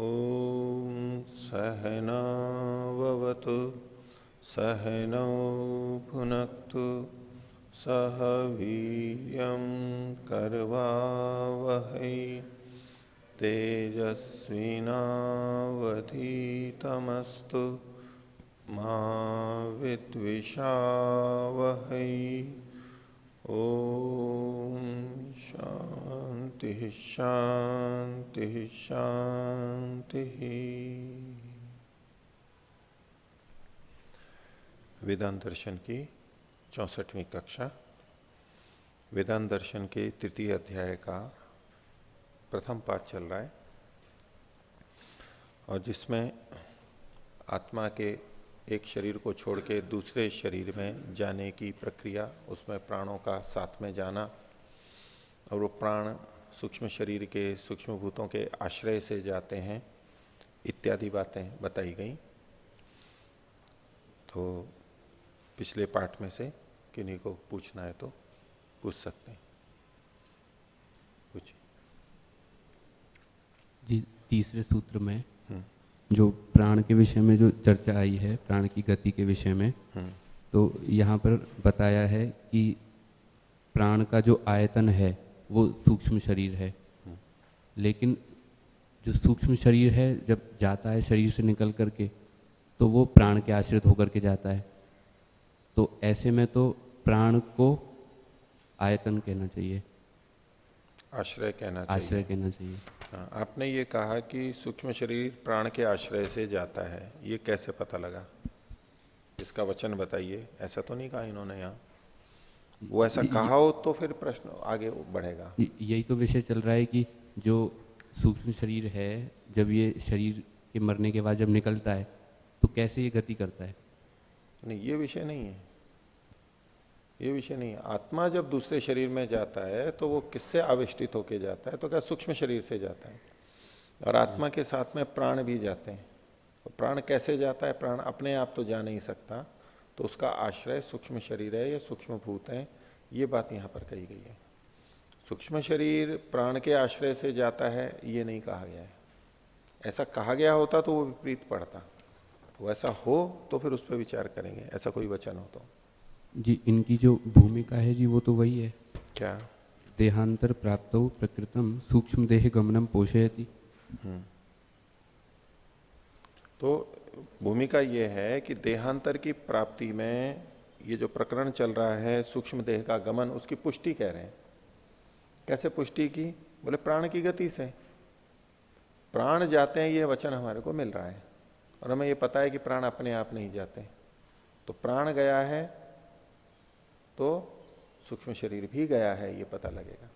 ॐ सहनाववतु सहनौ भुनक्तु सह वीर्यं करवावहै तेजस्विनावधीतमस्तु मा विद्विषावहै। ओम शांति शांति शांति। वेदांत दर्शन की 64वीं कक्षा वेदांत दर्शन के तृतीय अध्याय का प्रथम पाठ चल रहा है और जिसमें आत्मा के एक शरीर को छोड़ के दूसरे शरीर में जाने की प्रक्रिया, उसमें प्राणों का साथ में जाना और वो प्राण सूक्ष्म शरीर के सूक्ष्म भूतों के आश्रय से जाते हैं इत्यादि बातें बताई गई। तो पिछले पाठ में से किन्हीं को पूछना है तो पूछ सकते हैं। पूछिए जी। तीसरे सूत्र में जो प्राण के विषय में जो चर्चा आई है, प्राण की गति के विषय में, तो यहाँ पर बताया है कि प्राण का जो आयतन है वो सूक्ष्म शरीर है, लेकिन जो सूक्ष्म शरीर है जब जाता है शरीर से निकल करके तो वो प्राण के आश्रित होकर के जाता है। तो ऐसे में तो प्राण को आयतन कहना चाहिए, आश्रय कहना चाहिए। आश्रय कहना चाहिए। हाँ, आपने ये कहा कि सूक्ष्म शरीर प्राण के आश्रय से जाता है, ये कैसे पता लगा? इसका वचन बताइए। ऐसा तो नहीं कहा इन्होंने यहाँ। वो ऐसा कहा हो तो फिर प्रश्न आगे बढ़ेगा। यही तो विषय चल रहा है कि जो सूक्ष्म शरीर है जब ये शरीर के मरने के बाद जब निकलता है तो कैसे ये गति करता है। नहीं, ये विषय नहीं है, ये विषय नहीं है। आत्मा जब दूसरे शरीर में जाता है तो वो किससे आविष्टित होके जाता है? तो क्या सूक्ष्म शरीर से जाता है। और आत्मा के साथ में प्राण भी जाते हैं। तो प्राण कैसे जाता है? प्राण अपने आप तो जा नहीं सकता, तो उसका आश्रय सूक्ष्म शरीर है या सूक्ष्म भूत है, ये बात यहां पर कही गई है। सूक्ष्म शरीर प्राण के आश्रय से जाता है ये नहीं कहा गया है। ऐसा कहा गया होता तो वो विपरीत पड़ता। तो ऐसा हो तो फिर उस पर विचार करेंगे, ऐसा कोई वचन हो तो। जी, इनकी जो भूमिका है जी वो तो वही है। क्या? देहांतर प्राप्तो प्रकृतम सूक्ष्म देह गमनम पोषयति। तो भूमिका यह है कि देहांतर की प्राप्ति में ये जो प्रकरण चल रहा है सूक्ष्म देह का गमन, उसकी पुष्टि कह रहे हैं। कैसे पुष्टि की? बोले प्राण की गति से। प्राण जाते हैं ये वचन हमारे को मिल रहा है और हमें ये पता है कि प्राण अपने आप नहीं जाते। तो प्राण गया है तो सूक्ष्म शरीर भी गया है, ये पता लगेगा।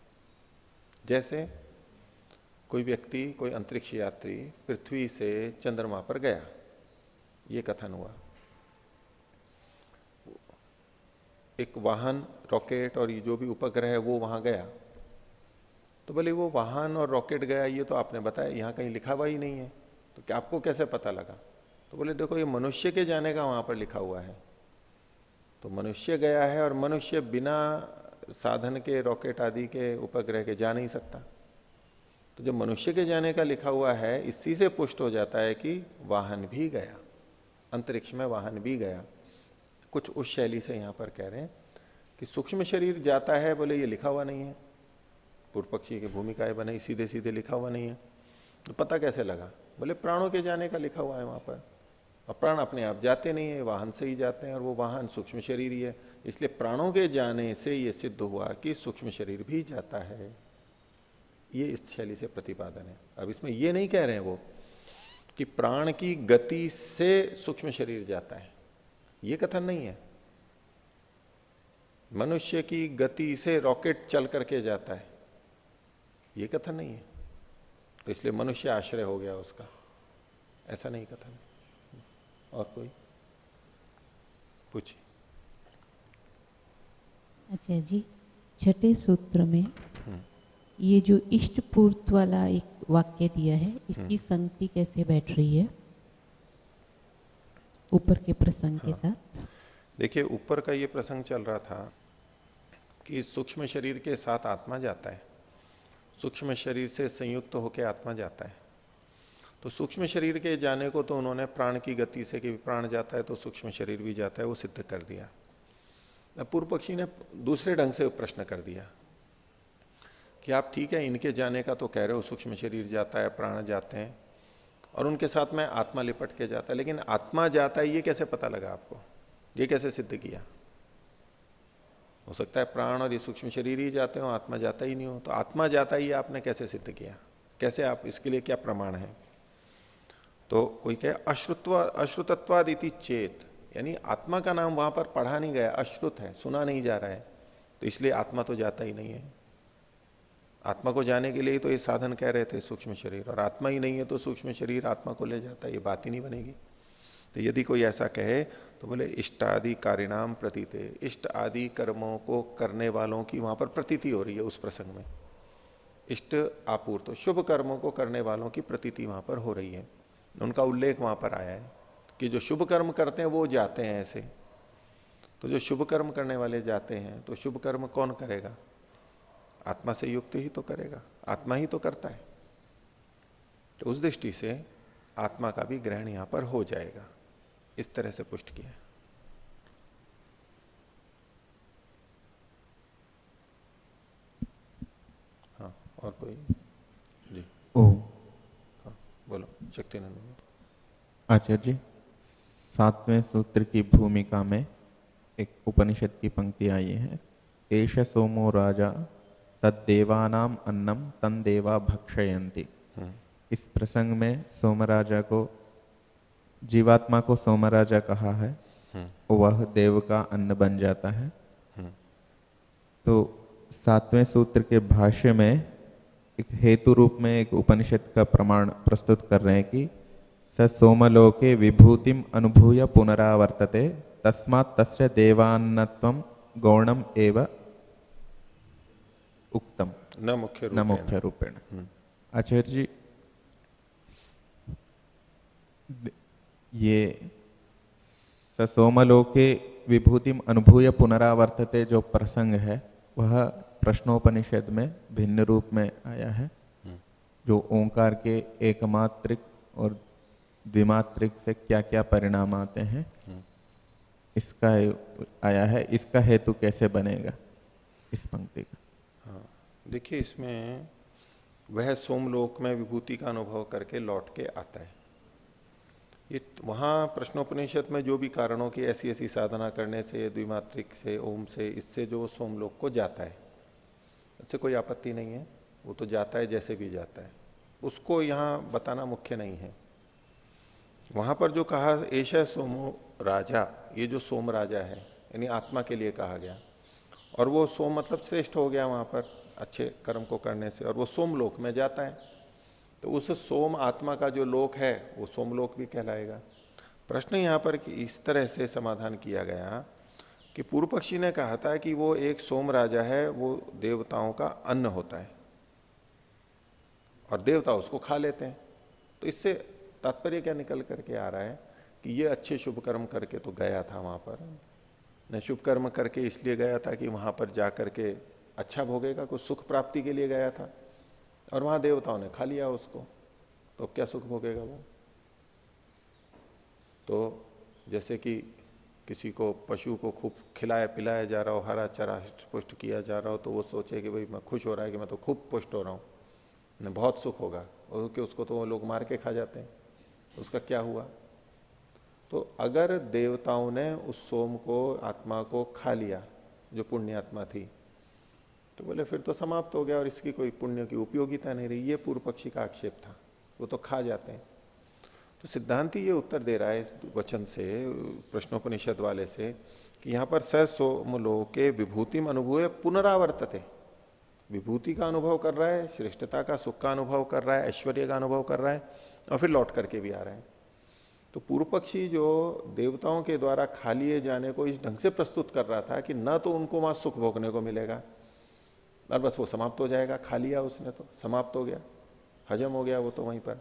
जैसे कोई व्यक्ति, कोई अंतरिक्ष यात्री पृथ्वी से चंद्रमा पर गया, ये कथन हुआ। एक वाहन, रॉकेट और ये जो भी उपग्रह है वो वहां गया। तो बोले वो वाहन और रॉकेट गया, ये तो आपने बताया, यहां कहीं लिखा हुआ ही नहीं है, तो क्या आपको कैसे पता लगा? तो बोले देखो ये मनुष्य के जाने का वहां पर लिखा हुआ है। तो मनुष्य गया है और मनुष्य बिना साधन के, रॉकेट आदि के, उपग्रह के जा नहीं सकता। तो जब मनुष्य के जाने का लिखा हुआ है, इसी से पुष्ट हो जाता है कि वाहन भी गया, अंतरिक्ष में वाहन भी गया। कुछ उस शैली से यहां पर कह रहे हैं कि सूक्ष्म शरीर जाता है, बोले ये लिखा हुआ नहीं है। पूर्व पक्षी की भूमिकाएं बनाई, सीधे सीधे लिखा हुआ नहीं है। तो पता कैसे लगा? बोले प्राणों के जाने का लिखा हुआ है वहां पर, और प्राण अपने आप जाते नहीं है, वाहन से ही जाते हैं, और वो वाहन सूक्ष्म शरीर ही है। इसलिए प्राणों के जाने से यह सिद्ध हुआ कि सूक्ष्म शरीर भी जाता है। ये इस शैली से प्रतिपादन है। अब इसमें यह नहीं कह रहे हैं वो कि प्राण की गति से सूक्ष्म शरीर जाता है, ये कथन नहीं है। मनुष्य की गति से रॉकेट चल करके जाता है, ये कथन नहीं है। तो इसलिए मनुष्य आश्रय हो गया उसका, ऐसा नहीं कथन। और कोई पूछिए। अच्छा जी, छठे सूत्र में ये जो इष्ट पूर्त वाला एक वाक्य दिया है, इसकी संगति कैसे बैठ रही है ऊपर के प्रसंग के साथ? देखिए, ऊपर का ये प्रसंग चल रहा था कि सूक्ष्म शरीर के साथ आत्मा जाता है, सूक्ष्म शरीर से संयुक्त होकर आत्मा जाता है। तो सूक्ष्म शरीर के जाने को तो उन्होंने प्राण की गति से कि प्राण जाता है तो सूक्ष्म शरीर भी जाता है, वो सिद्ध कर दिया। अब पूर्व पक्षी ने दूसरे ढंग से प्रश्न कर दिया कि आप ठीक है इनके जाने का तो कह रहे हो, सूक्ष्म शरीर जाता है, प्राण जाते हैं और उनके साथ में आत्मा लिपट के जाता है, लेकिन आत्मा जाता है ये कैसे पता लगा आपको? ये कैसे सिद्ध किया? हो सकता है प्राण और ये सूक्ष्म शरीर ही जाते हो, आत्मा जाता ही नहीं हो। तो आत्मा जाता ही आपने कैसे सिद्ध किया? कैसे आप, इसके लिए क्या प्रमाण है? तो कोई कहे अश्रुतत्वादिति चेत, यानी आत्मा का नाम वहां पर पढ़ा नहीं गया, अश्रुत है, सुना नहीं जा रहा है, तो इसलिए आत्मा तो जाता ही नहीं है। आत्मा को जाने के लिए तो ये साधन कह रहे थे सूक्ष्म शरीर, और आत्मा ही नहीं है तो सूक्ष्म शरीर आत्मा को ले जाता है, ये बात ही नहीं बनेगी। तो यदि कोई ऐसा कहे तो बोले इष्ट आदि कारिणाम प्रतीते, इष्ट आदि कर्मों को करने वालों की वहां पर प्रतीति हो रही है उस प्रसंग में। इष्ट आपूर्त, तो शुभ कर्मों को करने वालों की प्रतीति वहां पर हो रही है, उनका उल्लेख वहां पर आया है कि जो शुभ कर्म करते हैं वो जाते हैं ऐसे। तो जो शुभ कर्म करने वाले जाते हैं तो शुभ कर्म कौन करेगा? आत्मा से युक्त ही तो करेगा, आत्मा ही तो करता है। तो उस दृष्टि से आत्मा का भी ग्रहण यहां पर हो जाएगा, इस तरह से पुष्ट किया। हाँ, और कोई? जी ओ हाँ बोलो, शक्तिनंदन। आचार्य जी, 7वें सूत्र की भूमिका में एक उपनिषद की पंक्ति आई है, एष सोमो राजा तद्देवानाम अन्नम तन देवा भक्षयन्ति। इस प्रसंग में सोमराजा को, जीवात्मा को सोमराजा कहा है, वह देव का अन्न बन जाता है। तो 7वें सूत्र के भाष्य में एक हेतु रूप में एक उपनिषद का प्रमाण प्रस्तुत कर रहे हैं कि स सोमलोके विभूतिम अनुभूय पुनरावर्तते तस्मात् तस्य देवान्नत्वं गौणम एव उक्तम न मुख्य रूपेण। आचार्य जी, ये सोमलोके विभूतिम अनुभूय पुनरावर्तते जो प्रसंग है वह प्रश्नोपनिषद में भिन्न रूप में आया है। जो ओंकार के एकमात्रिक और द्विमात्रिक से क्या क्या परिणाम आते हैं इसका आया है, इसका हेतु कैसे बनेगा इस पंक्ति का? हाँ, देखिए इसमें वह सोमलोक में विभूति का अनुभव करके लौट के आता है। ये वहां प्रश्नोपनिषद में जो भी कारणों की ऐसी ऐसी साधना करने से, द्विमात्रिक से, ओम से, इससे जो सोमलोक को जाता है, इससे कोई आपत्ति नहीं है, वो तो जाता है जैसे भी जाता है, उसको यहां बताना मुख्य नहीं है। वहां पर जो कहा एश सोमो राजा, ये जो सोम राजा है यानी आत्मा के लिए कहा गया, और वो सोम मतलब श्रेष्ठ हो गया वहां पर अच्छे कर्म को करने से, और वो सोम लोक में जाता है। तो उस सोम आत्मा का जो लोक है वो सोमलोक भी कहलाएगा। प्रश्न यहां पर कि इस तरह से समाधान किया गया कि पूर्व पक्षी ने कहा था कि वो एक सोम राजा है, वो देवताओं का अन्न होता है और देवता उसको खा लेते हैं। तो इससे तात्पर्य क्या निकल करके आ रहा है कि ये अच्छे शुभ कर्म करके तो गया था वहां पर, न शुभ कर्म करके इसलिए गया था कि वहां पर जाकर के अच्छा भोगेगा, कुछ सुख प्राप्ति के लिए गया था, और वहां देवताओं ने खा लिया उसको, तो क्या सुख भोगेगा वो? तो जैसे कि किसी को, पशु को खूब खिलाया पिलाया जा रहा हो, हरा चरा पुष्ट किया जा रहा हो, तो वो सोचे कि भाई मैं खुश हो रहा है कि मैं तो खूब पुष्ट हो रहा हूं, बहुत सुख होगा, और कि उसको तो वो लोग मार के खा जाते हैं, उसका क्या हुआ? तो अगर देवताओं ने उस सोम को, आत्मा को खा लिया जो पुण्य आत्मा थी, तो बोले फिर तो समाप्त हो गया और इसकी कोई पुण्य की उपयोगिता नहीं रही। ये पूर्व पक्षी का आक्षेप था, वो तो खा जाते हैं। तो सिद्धांति ये उत्तर दे रहा है इस वचन से, प्रश्नोपनिषद वाले से, कि यहां पर स सोमलोके विभूतिम अनुभूय पुनरावर्तते, विभूति का अनुभव कर रहा है, श्रेष्ठता का, सुख का अनुभव कर रहा है, ऐश्वर्य का अनुभव कर रहा है, और फिर लौट करके भी आ रहा है। तो पूर्व पक्षी जो देवताओं के द्वारा खा लिए जाने को इस ढंग से प्रस्तुत कर रहा था कि न तो उनको वहां सुख भोगने को मिलेगा और बस वो समाप्त हो जाएगा, खा लिया उसने तो समाप्त हो गया, हजम हो गया वो तो वहीं पर।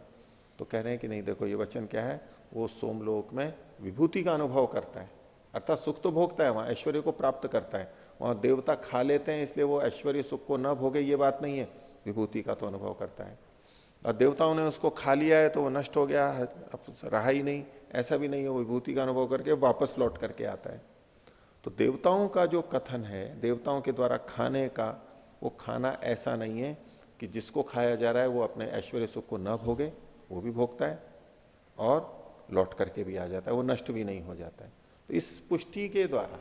तो कह रहे हैं कि नहीं, देखो ये वचन क्या है, वो सोमलोक में विभूति का अनुभव करता है, अर्थात सुख तो भोगता है, वहां ऐश्वर्य को प्राप्त करता है। वहां देवता खा लेते हैं इसलिए वो ऐश्वर्य सुख को न भोगे ये बात नहीं है, विभूति का तो अनुभव करता है। और देवताओं ने उसको खा लिया है तो वो नष्ट हो गया, अब रहा ही नहीं, ऐसा भी नहीं है। वो विभूति का अनुभव करके वापस लौट करके आता है। तो देवताओं का जो कथन है, देवताओं के द्वारा खाने का, वो खाना ऐसा नहीं है कि जिसको खाया जा रहा है वो अपने ऐश्वर्य सुख को न भोगे, वो भी भोगता है और लौट करके भी आ जाता है, वो नष्ट भी नहीं हो जाता है। तो इस पुष्टि के द्वारा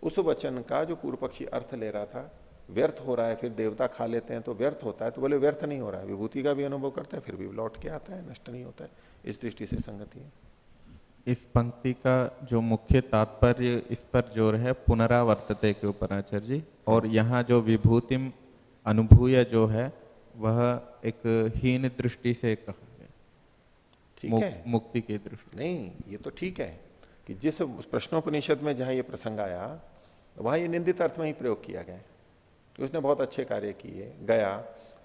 उस वचन का जो पूर्व पक्षी अर्थ ले रहा था, व्यर्थ हो रहा है, फिर देवता खा लेते हैं तो व्यर्थ होता है, तो बोले व्यर्थ नहीं हो रहा है, विभूति का भी अनुभव करता है फिर भी लौट के आता है, नष्ट नहीं होता है। इस दृष्टि से संगति है। इस पंक्ति का जो मुख्य तात्पर्य इस पर जोर है पुनरावर्तते के ऊपर आचार्य जी, और यहाँ जो विभूतिम अनुभूय जो है वह एक हीन दृष्टि से कहा गया, ठीक है, मुक्ति की दृष्टि नहीं, ये तो ठीक है कि जिस प्रश्नोपनिषद में जहां ये प्रसंग आया वहां ये निंदित अर्थ में ही प्रयोग किया गया कि उसने बहुत अच्छे कार्य किए, गया,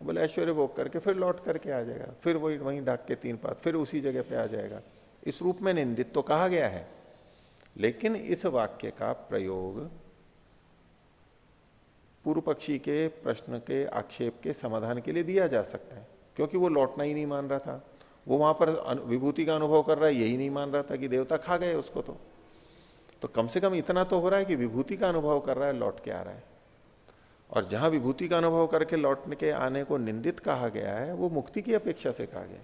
बोले ऐश्वर्य भोग करके फिर लौट करके आ जाएगा, फिर वही वहीं ढाक के 3 पात, फिर उसी जगह पे आ जाएगा। इस रूप में निंदित तो कहा गया है, लेकिन इस वाक्य का प्रयोग पूर्व पक्षी के प्रश्न के आक्षेप के समाधान के लिए दिया जा सकता है, क्योंकि वो लौटना ही नहीं मान रहा था, वो वहां पर विभूति का अनुभव कर रहा है, यही नहीं मान रहा था कि देवता खा गए उसको। तो कम से कम इतना तो हो रहा है कि विभूति का अनुभव कर रहा है, लौट के आ रहा है। और जहां विभूति का अनुभव करके लौटने के आने को निंदित कहा गया है, वो मुक्ति की अपेक्षा से कहा गया,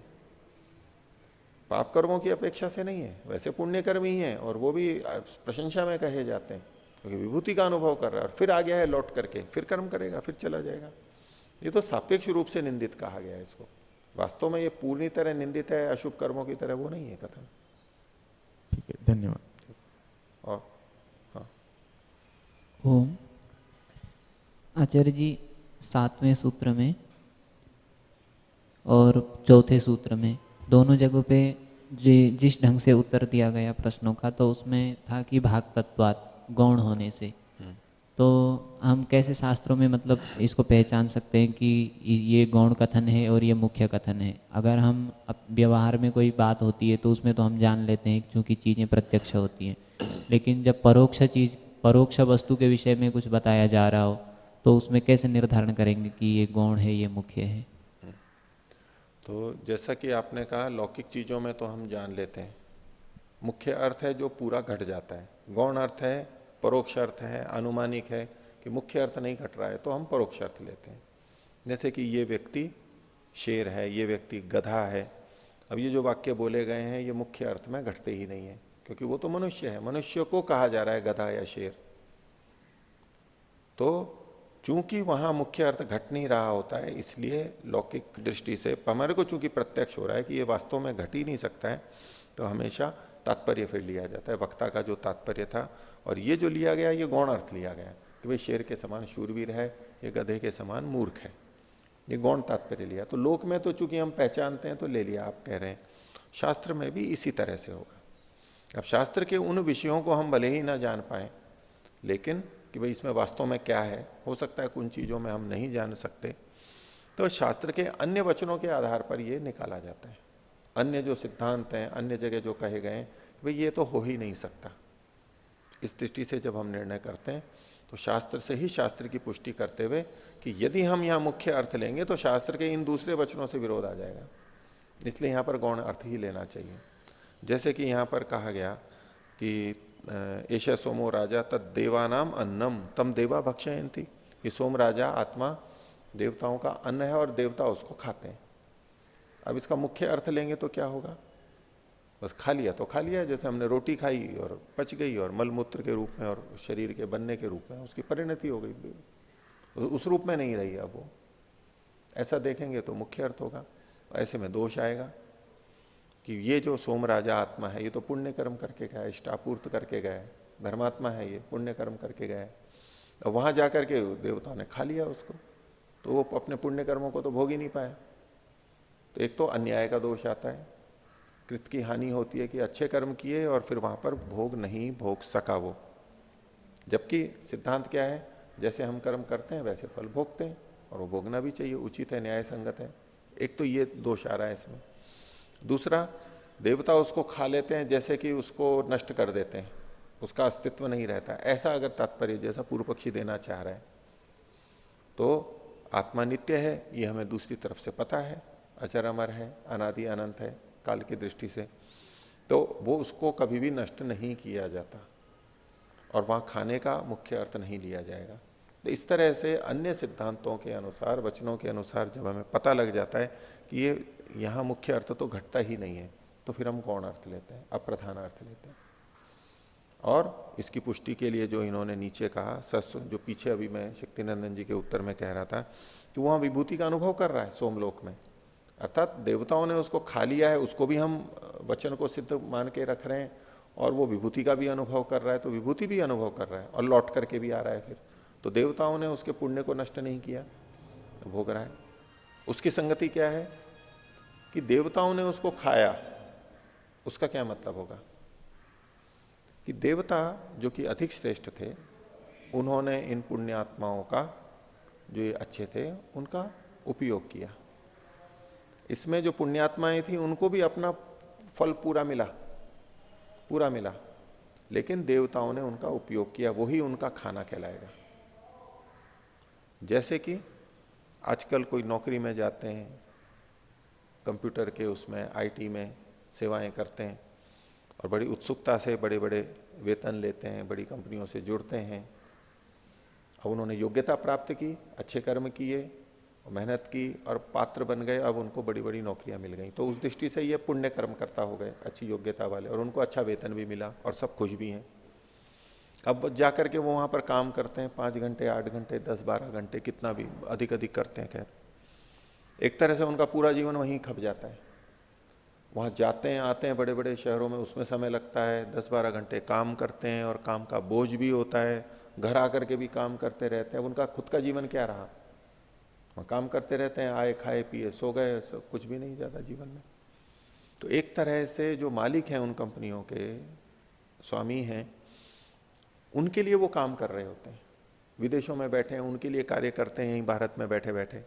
पाप कर्मों की अपेक्षा से नहीं है। वैसे पुण्य कर्म ही है और वो भी प्रशंसा में कहे जाते हैं, क्योंकि विभूति का अनुभव कर रहा है और फिर आ गया है लौट करके, फिर कर्म करेगा, फिर चला जाएगा। ये तो सापेक्ष रूप से निंदित कहा गया है इसको। वास्तव में ये पूर्णी तरह निंदित है, अशुभ कर्मों की तरह वो नहीं है कथन। ठीक है, धन्यवाद। और हाँ, ओम आचार्य जी 7वें सूत्र में और 4थे सूत्र में दोनों जगहों पे जिस ढंग से उत्तर दिया गया प्रश्नों का, तो उसमें था कि भाग तत्वात गौण होने से, तो हम कैसे शास्त्रों में मतलब इसको पहचान सकते हैं कि ये गौण कथन है और ये मुख्य कथन है? अगर हम व्यवहार में कोई बात होती है तो उसमें तो हम जान लेते हैं क्योंकि चीज़ें प्रत्यक्ष होती हैं, लेकिन जब परोक्ष वस्तु के विषय में कुछ बताया जा रहा हो तो उसमें कैसे निर्धारण करेंगे कि ये गौण है, ये मुख्य है? तो जैसा कि आपने कहा, लौकिक चीजों में तो हम जान लेते हैं, मुख्य अर्थ है जो पूरा घट जाता है, गौण अर्थ है, परोक्ष अर्थ है, अनुमानिक है कि मुख्य अर्थ नहीं घट रहा है तो हम परोक्ष अर्थ लेते हैं। जैसे कि ये व्यक्ति शेर है, ये व्यक्ति गधा है, अब ये जो वाक्य बोले गए हैं ये मुख्य अर्थ में घटते ही नहीं है, क्योंकि वो तो मनुष्य है, मनुष्य को कहा जा रहा है गधा या शेर। तो चूंकि वहां मुख्य अर्थ घट नहीं रहा होता है, इसलिए लौकिक दृष्टि से हमारे को चूंकि प्रत्यक्ष हो रहा है कि ये वास्तव में घट ही नहीं सकता है, तो हमेशा तात्पर्य फिर लिया जाता है, वक्ता का जो तात्पर्य था। और ये जो लिया गया ये गौण अर्थ लिया गया कि भाई शेर के समान शूरवीर है, ये गधे के समान मूर्ख है, ये गौण तात्पर्य लिया। तो लोक में तो चूंकि हम पहचानते हैं तो ले लिया, आप कह रहे हैं शास्त्र में भी इसी तरह से होगा। अब शास्त्र के उन विषयों को हम भले ही ना जान पाए, लेकिन कि भाई इसमें वास्तव में क्या है, हो सकता है कुछ चीजों में हम नहीं जान सकते, तो शास्त्र के अन्य वचनों के आधार पर यह निकाला जाता है। अन्य जो सिद्धांत हैं, अन्य जगह जो कहे गए भाई ये तो हो ही नहीं सकता, इस दृष्टि से जब हम निर्णय करते हैं तो शास्त्र से ही शास्त्र की पुष्टि करते हुए कि यदि हम यहां मुख्य अर्थ लेंगे तो शास्त्र के इन दूसरे वचनों से विरोध आ जाएगा, इसलिए यहां पर गौण अर्थ ही लेना चाहिए। जैसे कि यहां पर कहा गया कि एश सोमो राजा तद देवानाम अन्नम तम देवा भक्षयंती, कि सोम राजा आत्मा देवताओं का अन्न है और देवता उसको खाते हैं। अब इसका मुख्य अर्थ लेंगे तो क्या होगा, बस खा लिया तो खा लिया, जैसे हमने रोटी खाई और पच गई और मलमूत्र के रूप में और शरीर के बनने के रूप में उसकी परिणति हो गई, उस रूप में नहीं रही अब वो, ऐसा देखेंगे तो मुख्य अर्थ होगा। ऐसे में दोष आएगा कि ये जो सोम राजा आत्मा है ये तो पुण्य कर्म करके गया है, इष्टापूर्त करके गया है, धर्मात्मा है, ये पुण्य कर्म करके गया है, और वहां जाकर के देवताओं ने खा लिया उसको, तो वो अपने पुण्य कर्मों को तो भोग ही नहीं पाया। तो एक तो अन्याय का दोष आता है, कृत की हानि होती है कि अच्छे कर्म किए और फिर वहां पर भोग नहीं भोग सका वो, जबकि सिद्धांत क्या है, जैसे हम कर्म करते हैं वैसे फल भोगते हैं और वो भोगना भी चाहिए, उचित है, न्याय संगत है। एक तो ये दोष आ रहा है इसमें। दूसरा, देवता उसको खा लेते हैं जैसे कि उसको नष्ट कर देते हैं, उसका अस्तित्व नहीं रहता, ऐसा अगर तात्पर्य जैसा पूर्व पक्षी देना चाह रहा है, तो आत्मा नित्य है ये हमें दूसरी तरफ से पता है, अचर अमर है, अनादि अनंत है काल की दृष्टि से, तो वो उसको कभी भी नष्ट नहीं किया जाता और वहां खाने का मुख्य अर्थ नहीं लिया जाएगा। तो इस तरह से अन्य सिद्धांतों के अनुसार, वचनों के अनुसार जब हमें पता लग जाता है कि ये यहां मुख्य अर्थ तो घटता ही नहीं है, तो फिर हम गौण अर्थ लेते हैं, अप्रधान अर्थ लेते हैं। और इसकी पुष्टि के लिए जो इन्होंने नीचे कहा, जो पीछे अभी मैं शक्तिनंदन जी के उत्तर में कह रहा था कि वहां विभूति का अनुभव कर रहा है सोमलोक में, अर्थात देवताओं ने उसको खा लिया है, उसको भी हम वचन को सिद्ध मान के रख रहे हैं, और वो विभूति का भी अनुभव कर रहा है, तो विभूति भी अनुभव कर रहा है और लौट करके भी आ रहा है फिर। तो देवताओं ने उसके पुण्य को नष्ट नहीं किया, भोग रहा है। उसकी संगति क्या है कि देवताओं ने उसको खाया, उसका क्या मतलब होगा कि देवता जो कि अधिक श्रेष्ठ थे, उन्होंने इन पुण्यात्माओं का, जो ये अच्छे थे, उनका उपयोग किया। इसमें जो पुण्यात्माएं थी उनको भी अपना फल पूरा मिला, पूरा मिला, लेकिन देवताओं ने उनका उपयोग किया, वही उनका खाना कहलाएगा। जैसे कि आजकल कोई नौकरी में जाते हैं, कंप्यूटर के उसमें आईटी में सेवाएं करते हैं और बड़ी उत्सुकता से बड़े बड़े वेतन लेते हैं, बड़ी कंपनियों से जुड़ते हैं। अब उन्होंने योग्यता प्राप्त की, अच्छे कर्म किए, मेहनत की और पात्र बन गए, अब उनको बड़ी बड़ी नौकरियां मिल गई, तो उस दृष्टि से ये पुण्य कर्म करता हो गए, अच्छी योग्यता वाले, और उनको अच्छा वेतन भी मिला और सब खुश भी हैं। अब जाकर के वो वहां पर काम करते हैं 5 घंटे, 8 घंटे, 10-12 घंटे, कितना भी अधिक अधिक करते हैं। खैर, एक तरह से उनका पूरा जीवन वहीं खप जाता है। वहां जाते हैं, आते हैं बड़े बड़े शहरों में, उसमें समय लगता है, 10-12 घंटे काम करते हैं और काम का बोझ भी होता है, घर आकर के भी काम करते रहते हैं। उनका खुद का जीवन क्या रहा, वहां काम करते रहते हैं, आए खाए पिए सो गए, सब कुछ भी नहीं ज्यादा जीवन में। तो एक तरह से जो मालिक हैं उन कंपनियों के, स्वामी हैं, उनके लिए वो काम कर रहे होते हैं, विदेशों में बैठे हैं, उनके लिए कार्य करते हैं यहीं भारत में बैठे बैठे।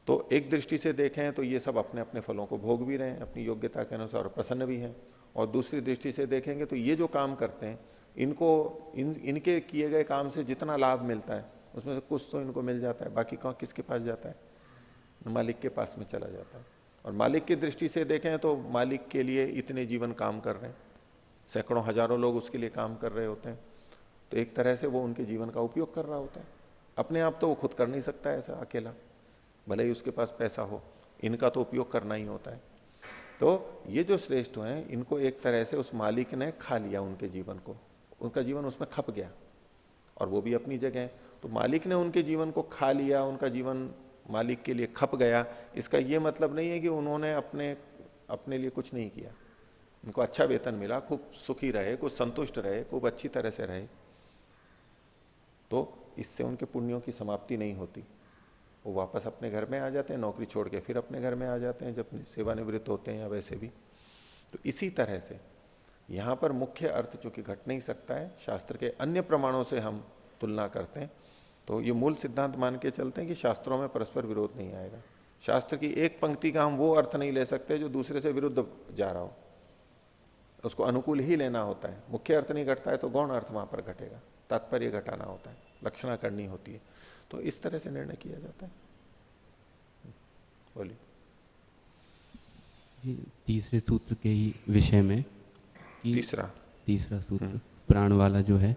तो एक दृष्टि से देखें तो ये सब अपने अपने फलों को भोग भी रहे हैं अपनी योग्यता के अनुसार, प्रसन्न भी हैं। और दूसरी दृष्टि से देखेंगे तो ये जो काम करते हैं, इनको इनके किए गए काम से जितना लाभ मिलता है उसमें से कुछ तो इनको मिल जाता है, बाकी कौन किसके पास जाता है, मालिक के पास में चला जाता है। और मालिक की दृष्टि से देखें तो मालिक के लिए इतने जीवन काम कर रहे हैं, सैकड़ों हजारों लोग उसके लिए काम कर रहे होते हैं, तो एक तरह से वो उनके जीवन का उपयोग कर रहा होता है। अपने आप तो वो खुद कर नहीं सकता ऐसा अकेला, भले ही उसके पास पैसा हो, इनका तो उपयोग करना ही होता है। तो ये जो श्रेष्ठ हैं, इनको एक तरह से उस मालिक ने खा लिया, उनके जीवन को, उनका जीवन उसमें खप गया, और वो भी अपनी जगह है। तो मालिक ने उनके जीवन को खा लिया, उनका जीवन मालिक के लिए खप गया, इसका यह मतलब नहीं है कि उन्होंने अपने अपने लिए कुछ नहीं किया। उनको अच्छा वेतन मिला, खूब सुखी रहे, खूब संतुष्ट रहे, खूब अच्छी तरह से रहे, तो इससे उनके पुण्यों की समाप्ति नहीं होती। वो वापस अपने घर में आ जाते हैं, नौकरी छोड़ के फिर अपने घर में आ जाते हैं जब सेवानिवृत्त होते हैं या वैसे भी। तो इसी तरह से यहां पर मुख्य अर्थ चूंकि घट नहीं सकता है, शास्त्र के अन्य प्रमाणों से हम तुलना करते हैं, तो ये मूल सिद्धांत मान के चलते हैं कि शास्त्रों में परस्पर विरोध नहीं आएगा। शास्त्र की एक पंक्ति का हम वो अर्थ नहीं ले सकते जो दूसरे से विरुद्ध जा रहा हो, उसको अनुकूल ही लेना होता है। मुख्य अर्थ नहीं घटता है तो गौण अर्थ वहां पर घटेगा, तात्पर्य घटाना होता है, लक्षणा करनी होती है। तो इस तरह से निर्णय किया जाता है। बोलिए। तीसरे सूत्र के ही विषय में कि तीसरा सूत्र प्राण वाला जो है,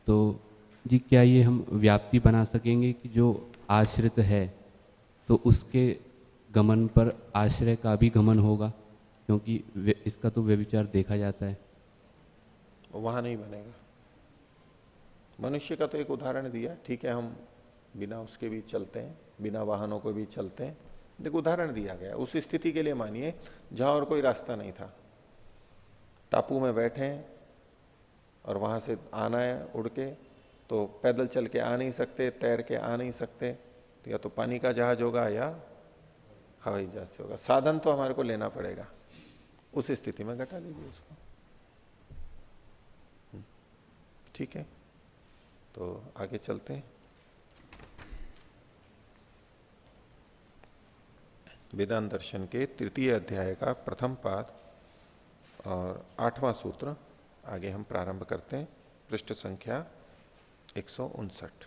तो जी क्या ये हम व्याप्ति बना सकेंगे कि जो आश्रित है तो उसके गमन पर आश्रय का भी गमन होगा, क्योंकि इसका तो व्यभिचार देखा जाता है। वहां नहीं बनेगा। मनुष्य का तो एक उदाहरण दिया, ठीक है, हम बिना उसके भी चलते हैं, बिना वाहनों को भी चलते हैं, देखो उदाहरण दिया गया। उस स्थिति के लिए मानिए जहां और कोई रास्ता नहीं था, टापू में बैठे हैं और वहां से आना है उड़ के, तो पैदल चल के आ नहीं सकते, तैर के आ नहीं सकते, तो या तो पानी का जहाज होगा या हवाई जहाज से होगा, साधन तो हमारे को लेना पड़ेगा। उस स्थिति में घटा लीजिए उसको, ठीक है। तो आगे चलते हैं। वेदांत दर्शन के तृतीय अध्याय का प्रथम पाद और 8वां सूत्र आगे हम प्रारंभ करते हैं, पृष्ठ संख्या 159।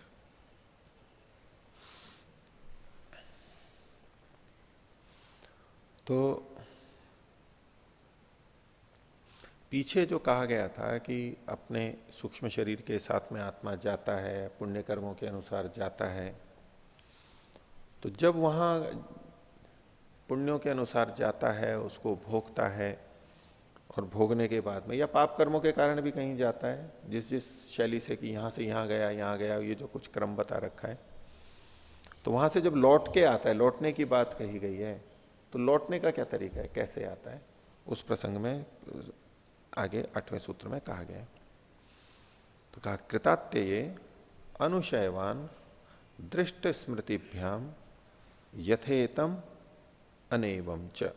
तो पीछे जो कहा गया था कि अपने सूक्ष्म शरीर के साथ में आत्मा जाता है, पुण्य कर्मों के अनुसार जाता है, तो जब वहां पुण्यों के अनुसार जाता है, उसको भोगता है, और भोगने के बाद में या पाप कर्मों के कारण भी कहीं जाता है, जिस जिस शैली से कि यहां से यहां गया, यहां गया, ये जो कुछ क्रम बता रखा है, तो वहां से जब लौट के आता है, लौटने की बात कही गई है, तो लौटने का क्या तरीका है, कैसे आता है, उस प्रसंग में आगे 8वें सूत्र में कहा गया है। तो कहा कृतात्यये अनुशयवान दृष्ट स्मृतिभ्याम यथेतम अनेवम च।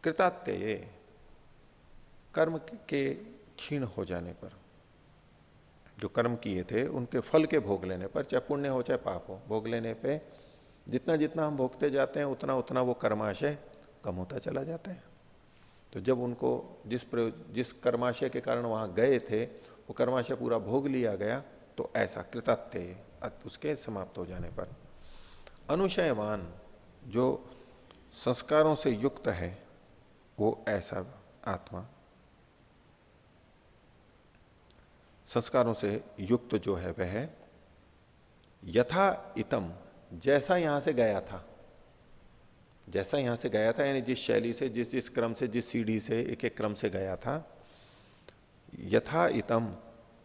कृतात्यये कर्म के क्षीण हो जाने पर, जो कर्म किए थे उनके फल के भोग लेने पर, चाहे पुण्य हो चाहे पाप हो, भोग लेने पे जितना जितना हम भोगते जाते हैं उतना उतना वो कर्माशय कम होता चला जाता है। तो जब उनको जिस कर्माशय के कारण वहां गए थे वो कर्माशय पूरा भोग लिया गया, तो ऐसा कृतात्यय उसके समाप्त हो जाने पर। अनुशयवान जो संस्कारों से युक्त है वो ऐसा आत्मा, संस्कारों से युक्त जो है वह यथा इतम, जैसा यहां से गया था, जैसा यहां से गया था, यानी जिस शैली से, जिस जिस क्रम से, जिस सीढ़ी से एक एक क्रम से गया था, यथा इतम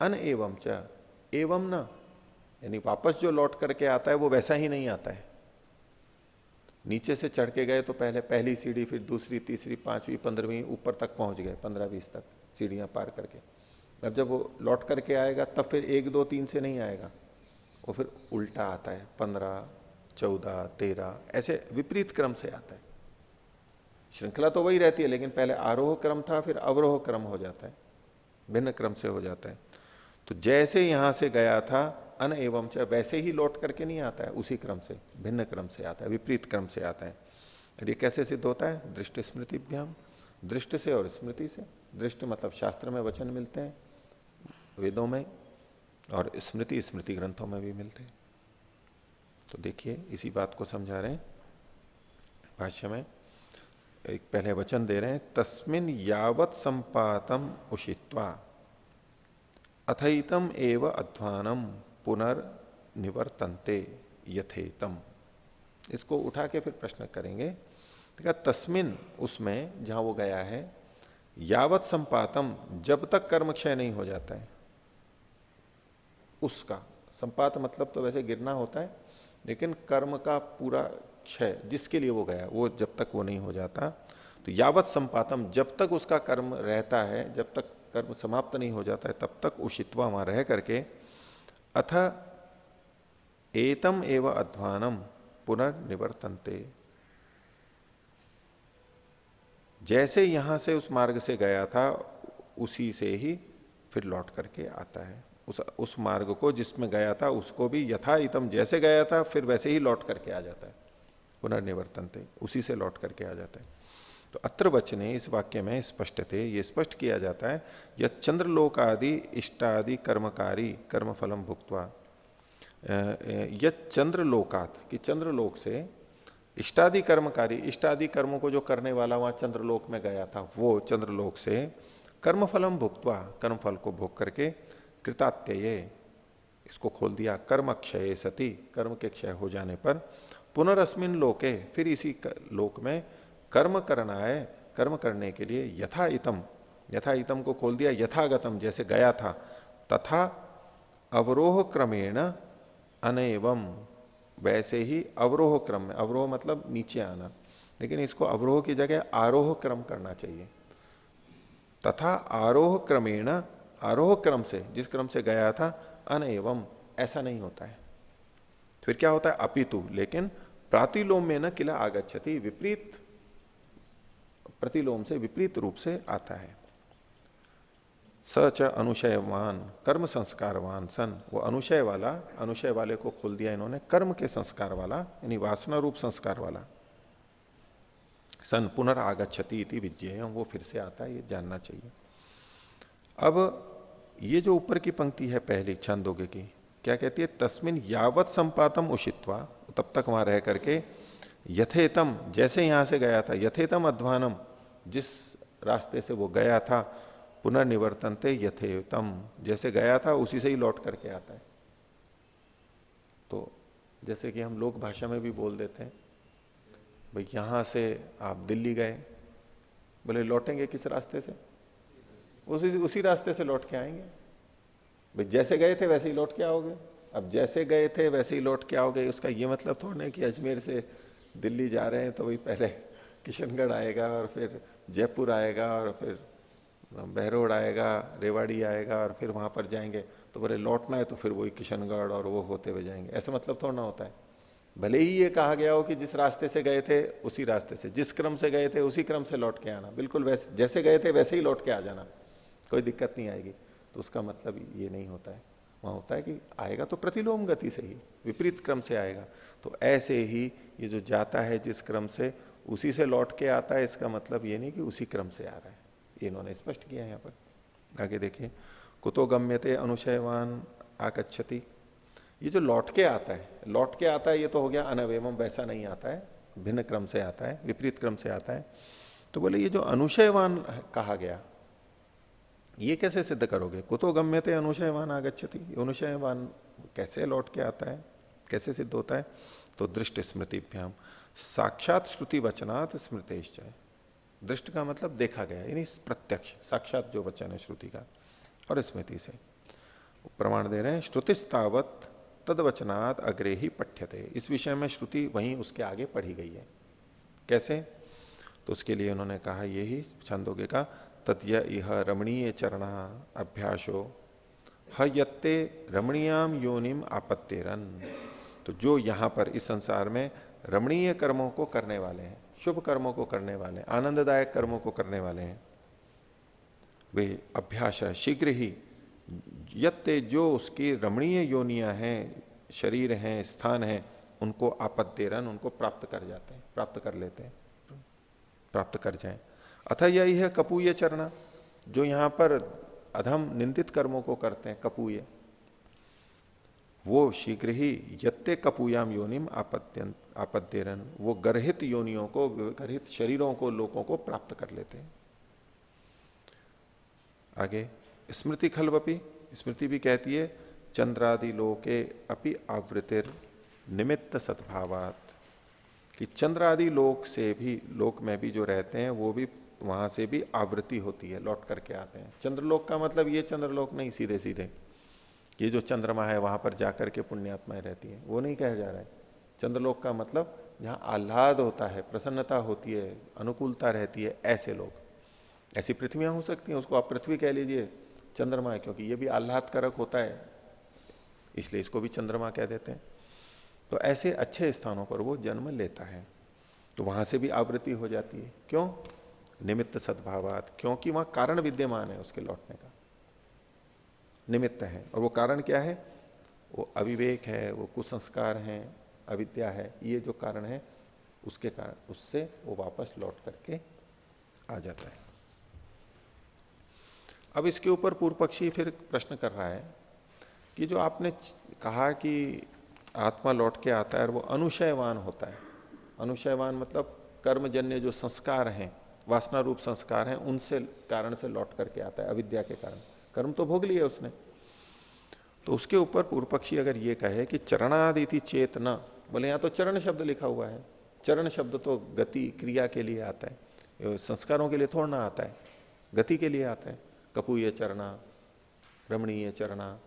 अन एवं च, एवं न, यानी वापस जो लौट करके आता है वो वैसा ही नहीं आता है। नीचे से चढ़ के गए तो पहले पहली सीढ़ी, फिर दूसरी, तीसरी, 5वीं, 15वीं, ऊपर तक पहुंच गए, 15-20 तक सीढ़ियां पार करके। अब जब वो लौट करके आएगा तब फिर 1, 2, 3 से नहीं आएगा, वो फिर उल्टा आता है, 15, 14, 13 ऐसे विपरीत क्रम से आता है। श्रृंखला तो वही रहती है, लेकिन पहले आरोह क्रम था, फिर अवरोह क्रम हो जाता है, भिन्न क्रम से हो जाता है। तो जैसे यहां से गया था अन एवं च, वैसे ही लौट करके नहीं आता है, उसी क्रम से, भिन्न क्रम से आता है, विपरीत क्रम से आता है। और ये कैसे सिद्ध होता है? दृष्टि स्मृतिभ्याम, दृष्टि से और स्मृति से। दृष्टि मतलब शास्त्र में वचन मिलते हैं, वेदों में, और स्मृति स्मृति ग्रंथों में भी मिलते हैं। तो देखिए इसी बात को समझा रहे हैं भाष्य में। एक पहले वचन दे रहे हैं, तस्मिन यावत संपातम उषित्वा अथैतम एव अध्वानम पुनर्निवर्तन्ते यथेतम। इसको उठा के फिर प्रश्न करेंगे। देखा तस्मिन, उसमें जहां वो गया है, यावत संपातम, जब तक कर्म क्षय नहीं हो जाता है, उसका संपात मतलब तो वैसे गिरना होता है, लेकिन कर्म का पूरा क्षय जिसके लिए वो गया, वो जब तक वो नहीं हो जाता, तो यावत संपातम, जब तक उसका कर्म रहता है, जब तक कर्म समाप्त नहीं हो जाता है, तब तक उषित्वा वहां रह करके, अथ एतम एव अध्वानम पुनर्निवर्तन्ते, जैसे यहां से उस मार्ग से गया था उसी से ही फिर लौट करके आता है। उस मार्ग को जिसमें गया था उसको भी यथा इतम, जैसे गया था फिर वैसे ही लौट करके आ जाता है, पुनर्निवर्तन्ते, उसी से लौट करके आ जाता है। तो अत्र वचने, इस वाक्य में स्पष्ट थे, ये स्पष्ट किया जाता है, यह चंद्रलोक आदि इष्टादि कर्मकारी कर्मफलम भुक्त्वा, यह चंद्रलोकात, कि चंद्रलोक से इष्टादि कर्मकारी, इष्टादि कर्मों को जो करने वाला वहां चंद्रलोक में गया था, वो चंद्रलोक से कर्मफलम भुक्त्वा, कर्मफल को भोग करके, कृतात्यये, इसको खोल दिया, कर्म क्षय सती, कर्म के क्षय हो जाने पर, पुनरस्मिन लोके, फिर इसी लोक में कर्म करना है, कर्म करने के लिए, यथा इतम, यथा इतम को खोल दिया, यथागतम, जैसे गया था, तथा अवरोह क्रमेण अनएवं, वैसे ही अवरोह क्रम में, अवरोह मतलब नीचे आना, लेकिन इसको अवरोह की जगह आरोह क्रम करना चाहिए। तथा आरोह क्रमेण, आरोह क्रम से, जिस क्रम से गया था, अनएवं, ऐसा नहीं होता है। फिर क्या होता है? अपितु, लेकिन प्रातिलोम में न किला आगच्छति, विपरीत, प्रतिलोम से विपरीत रूप से आता है। सच अनुशयवान कर्म संस्कारवान सन, वो अनुशय वाला, अनुशय वाले को खोल दिया इन्होंने, कर्म के संस्कार वाला, यानी वासना रूप संस्कार वाला, सन पुनरागच्छति इति विज्ञेयम, वो फिर से आता है, ये जानना चाहिए। अब ये जो ऊपर की पंक्ति है पहली छंदोग्य की, क्या कहती है? तस्मिन यावत संपातम उषित्वा, तब तक वहां रह करके यथेतम, जैसे यहां से गया था, यथेतम अध्वानम, जिस रास्ते से वो गया था, पुनर्निवर्तनते यथेतम, जैसे गया था उसी से ही लौट करके आता है। तो जैसे कि हम लोक भाषा में भी बोल देते हैं, भाई यहां से आप दिल्ली गए, बोले लौटेंगे किस रास्ते से? उसी रास्ते से लौट के आएंगे। भाई जैसे गए थे वैसे ही लौट के आओगे। अब जैसे गए थे वैसे ही लौट के आओगे, उसका ये मतलब थोड़ा ना कि अजमेर से दिल्ली जा रहे हैं तो वही पहले किशनगढ़ आएगा और फिर जयपुर आएगा और फिर बहरोड आएगा, रेवाड़ी आएगा और फिर वहां पर जाएंगे। तो बोले लौटना है तो फिर वही किशनगढ़ और वो होते हुए जाएंगे, ऐसा मतलब थोड़ा ना होता है। भले ही ये कहा गया हो कि जिस रास्ते से गए थे उसी रास्ते से, जिस क्रम से गए थे उसी क्रम से लौट के आना, बिल्कुल वैसे जैसे गए थे वैसे ही लौट के आ जाना, कोई दिक्कत नहीं आएगी। तो उसका मतलब ये नहीं होता है। वहां होता है कि आएगा तो प्रतिलोम गति से ही, विपरीत क्रम से आएगा। तो ऐसे ही ये जो जाता है जिस क्रम से, उसी से लौट के आता है, इसका मतलब ये नहीं कि उसी क्रम से आ रहा है। ये इन्होंने स्पष्ट किया है यहां पर। आगे देखिए, कुतो गम्यते अनुशयवान आगच्छति, ये जो लौट के आता है, लौट के आता है ये तो हो गया अनवयवम, वैसा नहीं आता है, भिन्न क्रम से आता है, विपरीत क्रम से आता है। तो बोले ये जो अनुशयवान कहा गया, ये कैसे सिद्ध करोगे? कुतो गम्यते अनुशयवान आगच्छति, अनुशयवान कैसे लौट के आता है, कैसे सिद्ध होता है? तो दृष्ट स्मृतिभ्याम, साक्षात श्रुति वचनात् स्मृतेश्च। दृष्ट का मतलब देखा गया, यानी प्रत्यक्ष साक्षात जो वचन है श्रुति का, और स्मृति से प्रमाण दे रहे हैं। श्रुतिस्तावत तदवचनात् अग्रे ही पठ्यते, इस विषय में श्रुति वहीं उसके आगे पढ़ी गई है। कैसे? तो उसके लिए उन्होंने कहा यही छंदोगे का, तद्य इह रमणीय चरणा अभ्यासो हयत्ते रमणीयाम योनिम आपत्तेरन। तो जो यहां पर इस संसार में रमणीय कर्मों को करने वाले हैं, शुभ कर्मों को करने वाले हैं, आनंददायक कर्मों को करने वाले हैं, वे अभ्यास शीघ्र ही यत्ते, जो उसकी रमणीय योनियां हैं, शरीर हैं, स्थान हैं, उनको आपत्तेरन, उनको प्राप्त कर जाते हैं, प्राप्त कर लेते हैं, प्राप्त कर जाएं। अतः यही है कपूय चरणा, जो यहां पर अधम निंदित कर्मों को करते हैं, कपूय, वो शीघ्र ही यत्ते कपूयाम योनिम आपत्तेरन, वो गर्हित योनियों को, गर्हित शरीरों को, लोगों को प्राप्त कर लेते हैं। आगे स्मृति खलवपी, स्मृति भी कहती है चंद्रादि लोके अपि आवृतिर निमित्त सद्भावात, कि चंद्र आदि लोक से भी, लोक में भी जो रहते हैं वो भी, वहां से भी आवृत्ति होती है, लौट करके आते हैं। चंद्रलोक का मतलब ये चंद्रलोक नहीं सीधे सीधे, ये जो चंद्रमा है वहां पर जाकर के पुण्यात्माएं रहती हैं, वो नहीं कहा जा रहा है। चंद्रलोक का मतलब जहां आह्लाद होता है, प्रसन्नता होती है, अनुकूलता रहती है, ऐसे लोग। ऐसी पृथ्वियां हो सकती हैं, उसको आप पृथ्वी कह लीजिए, चंद्रमा है, क्योंकि ये भी आह्लादकारक होता है, इसलिए इसको भी चंद्रमा कह देते हैं। तो ऐसे अच्छे स्थानों पर वो जन्म लेता है, तो वहां से भी आवृत्ति हो जाती है। क्यों? निमित्त सद्भावात, क्योंकि वहां कारण विद्यमान है उसके लौटने का, निमित्त है। और वो कारण क्या है? वो अविवेक है, वो कुसंस्कार है, अविद्या है, ये जो कारण है उसके कारण, उससे वो वापस लौट करके आ जाता है। अब इसके ऊपर पूर्व पक्षी फिर प्रश्न कर रहा है कि जो आपने कहा कि आत्मा लौट के आता है और वो अनुशयवान होता है, अनुशयवान मतलब कर्मजन्य जो संस्कार हैं, वासना रूप संस्कार हैं, उनसे कारण से लौट करके आता है, अविद्या के कारण। कर्म तो भोग लिया उसने। तो उसके ऊपर पूर्व पक्षी अगर ये कहे कि चरणादिति चेतना, बोले यहां तो चरण शब्द लिखा हुआ है, चरण शब्द तो गति क्रिया के लिए आता है, संस्कारों के लिए थोड़ा ना आता है, गति के लिए आता है। कपूय चरणा, रमणीय चरणा,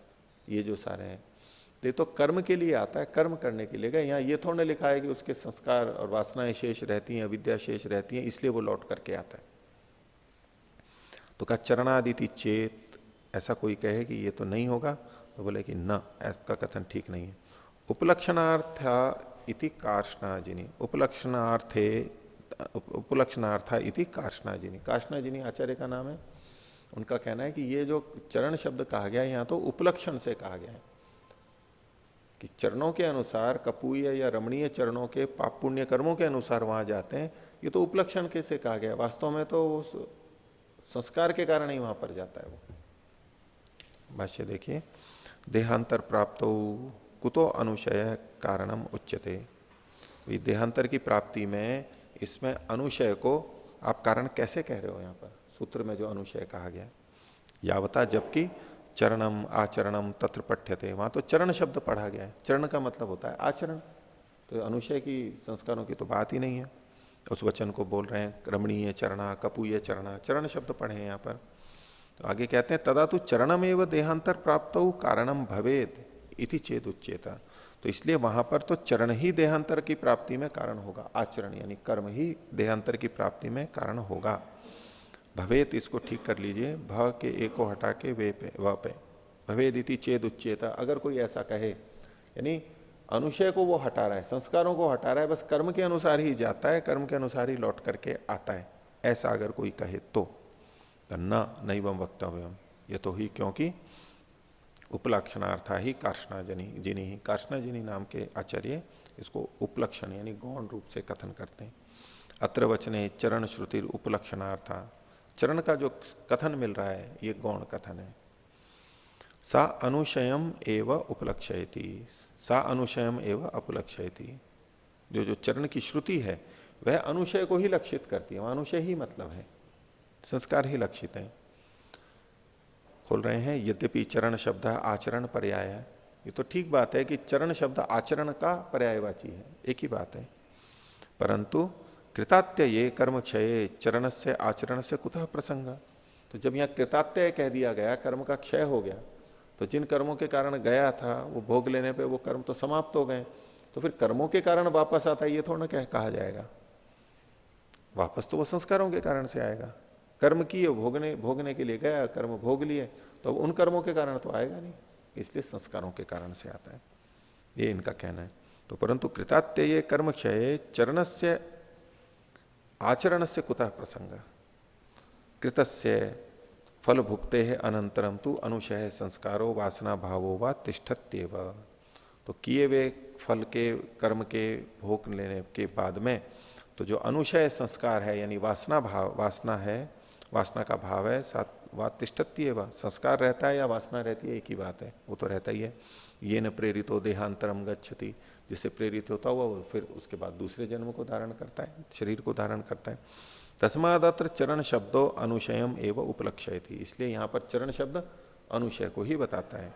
ये जो सारे हैं, ये तो कर्म के लिए आता है, कर्म करने के लिए। यहाँ ये थोड़ा लिखा है कि उसके संस्कार और वासनाएं शेष रहती हैं, विद्या शेष रहती हैं, इसलिए वो लौट करके आता है। तो कहा चरणादिति चेत, ऐसा कोई कहे कि ये तो नहीं होगा, तो बोले कि ना, ऐसा कथन ठीक नहीं है। उपलक्षणार्थ इति कार्ष्णाजिनी, उपलक्षणार्थे, उपलक्षणार्था इति कार्ष्णाजिनी, कार्ष्णाजिनी आचार्य का नाम है। उनका कहना है कि ये जो चरण शब्द कहा गया है यहां तो उपलक्षण से कहा गया है, कि चरणों के अनुसार, कपूय या रमणीय चरणों के पाप पुण्य कर्मों के अनुसार वहां जाते हैं, ये तो उपलक्षण के से कहा गया। वास्तव में तो उस संस्कार के कारण ही वहां पर जाता है वो। भाष्य देखिए, देहांतर प्राप्त कुतो अनुशय कारणम उच्यते, तो देहांतर की प्राप्ति में इसमें अनुशय को आप कारण कैसे कह रहे हो? यहां पर सूत्र में जो अनुशय कहा गया यावता, जबकि चरणम आचरणम तत्र पठ्यते, वहां तो चरण शब्द पढ़ा गया है। चरण का मतलब होता है आचरण, तो अनुशय की संस्कारों की तो बात ही नहीं है। उस वचन को बोल रहे हैं रमणीय चरणा कपूय चरणा, चरण शब्द पढ़े हैं यहां पर। तो आगे कहते हैं तदा तो चरणमेव देहांतर प्राप्त कारणम भवेद इति चेद उच्चेता। तो इसलिए वहां पर तो चरण ही देहांतर की प्राप्ति में कारण होगा, आचरण यानी कर्म ही देहांतर की प्राप्ति में कारण होगा। भवेद इसको ठीक कर लीजिए, भ के ए को हटा के वे पे व पे, भवेद इति चेद उच्चेता। अगर कोई ऐसा कहे यानी अनुशय को वो हटा रहा है, संस्कारों को हटा रहा है, बस कर्म के अनुसार ही जाता है, कर्म के अनुसार ही लौट करके आता है, ऐसा अगर कोई कहे तो न नैवम वक्तव्यम, ये तो ही, क्योंकि उपलक्षणार्था ही कार्ष्णाजनी जिनी, कार्ष्णाजनी नाम के आचार्य इसको उपलक्षण यानी गौण रूप से कथन करते हैं। अत्र वचने चरण श्रुति उपलक्षणार्था, चरण का जो कथन मिल रहा है ये गौण कथन है। सा अनुशयम एव उपलक्षयति, सा अनुशयम एव अपलक्षयति, जो जो चरण की श्रुति है वह अनुशय को ही लक्षित करती है, वहां अनुशय ही मतलब है, संस्कार ही लक्षित है। खोल रहे हैं, यद्यपि चरण शब्द आचरण पर्याय है, ये तो ठीक बात है कि चरण शब्द आचरण का पर्यायवाची है, एक ही बात है, परंतु कृतात्य ये कर्म क्षय चरण से आचरण से कुतः प्रसंग। तो जब यहां कृतात्य कह दिया गया, कर्म का क्षय हो गया, तो जिन कर्मों के कारण गया था वो भोग लेने पे वो कर्म तो समाप्त हो गए, तो फिर कर्मों के कारण वापस आता है ये थोड़ा ना कहा जाएगा, वापस तो वो संस्कारों के कारण से आएगा। कर्म किए भोगने के लिए गया, कर्म भोग लिए, तो उन कर्मों के कारण तो आएगा नहीं, इसलिए संस्कारों के कारण से आता है, ये इनका कहना है। तो परंतु कृतात्य ये कर्म क्षय चरण से आचरण से कुतः प्रसंग, कृतस्य फल भुगते है अनंतरम तु अनुशय संस्कारो वासना भावो व तिष्ठत्येव। तो किए हुए फल के कर्म के भोग लेने के बाद में तो जो अनुशय संस्कार है यानी वासना भाव, वासना है, वासना का भाव है, साथ व तिष्ठत्येव, संस्कार रहता है या वासना रहती है एक ही बात है, वो तो रहता ही है। ये न प्रेरितो देहांतरम गच्छति, जिससे प्रेरित होता हुआ वो फिर उसके बाद दूसरे जन्म को धारण करता है, शरीर को धारण करता है। तस्मादत्र चरण शब्दों अनुशयम एवं उपलक्षयति, इसलिए यहां पर चरण शब्द अनुशय को ही बताता है।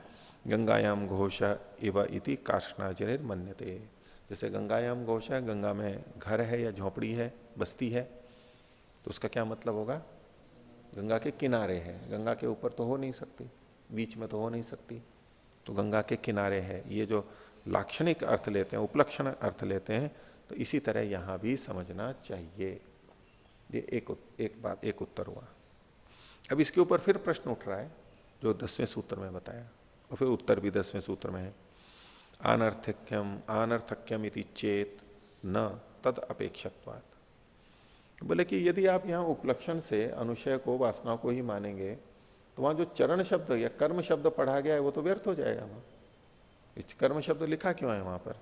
गंगायाम घोष एव इति कार्ष्णाजनिर मन्यते, जैसे गंगायाम घोष है, गंगा में घर है या झोपड़ी है, बस्ती है, तो उसका क्या मतलब होगा? गंगा के किनारे है, गंगा के ऊपर तो हो नहीं सकती, बीच में तो हो नहीं सकती, तो गंगा के किनारे है। ये जो लाक्षणिक अर्थ लेते हैं, उपलक्षण अर्थ लेते हैं, तो इसी तरह यहां भी समझना चाहिए। ये एक बात, एक उत्तर हुआ। अब इसके ऊपर फिर प्रश्न उठ रहा है जो 10वें सूत्र में बताया, और फिर उत्तर भी 10वें सूत्र में है। अनर्थक्यम इति चेत न तद अपेक्षत्वात्, बोले कि यदि आप यहां उपलक्षण से अनुशय को, वासना को ही मानेंगे, तो वहां जो चरण शब्द या कर्म शब्द पढ़ा गया है वो तो व्यर्थ हो जाएगा। वहां इस कर्म शब्द लिखा क्यों है वहां पर?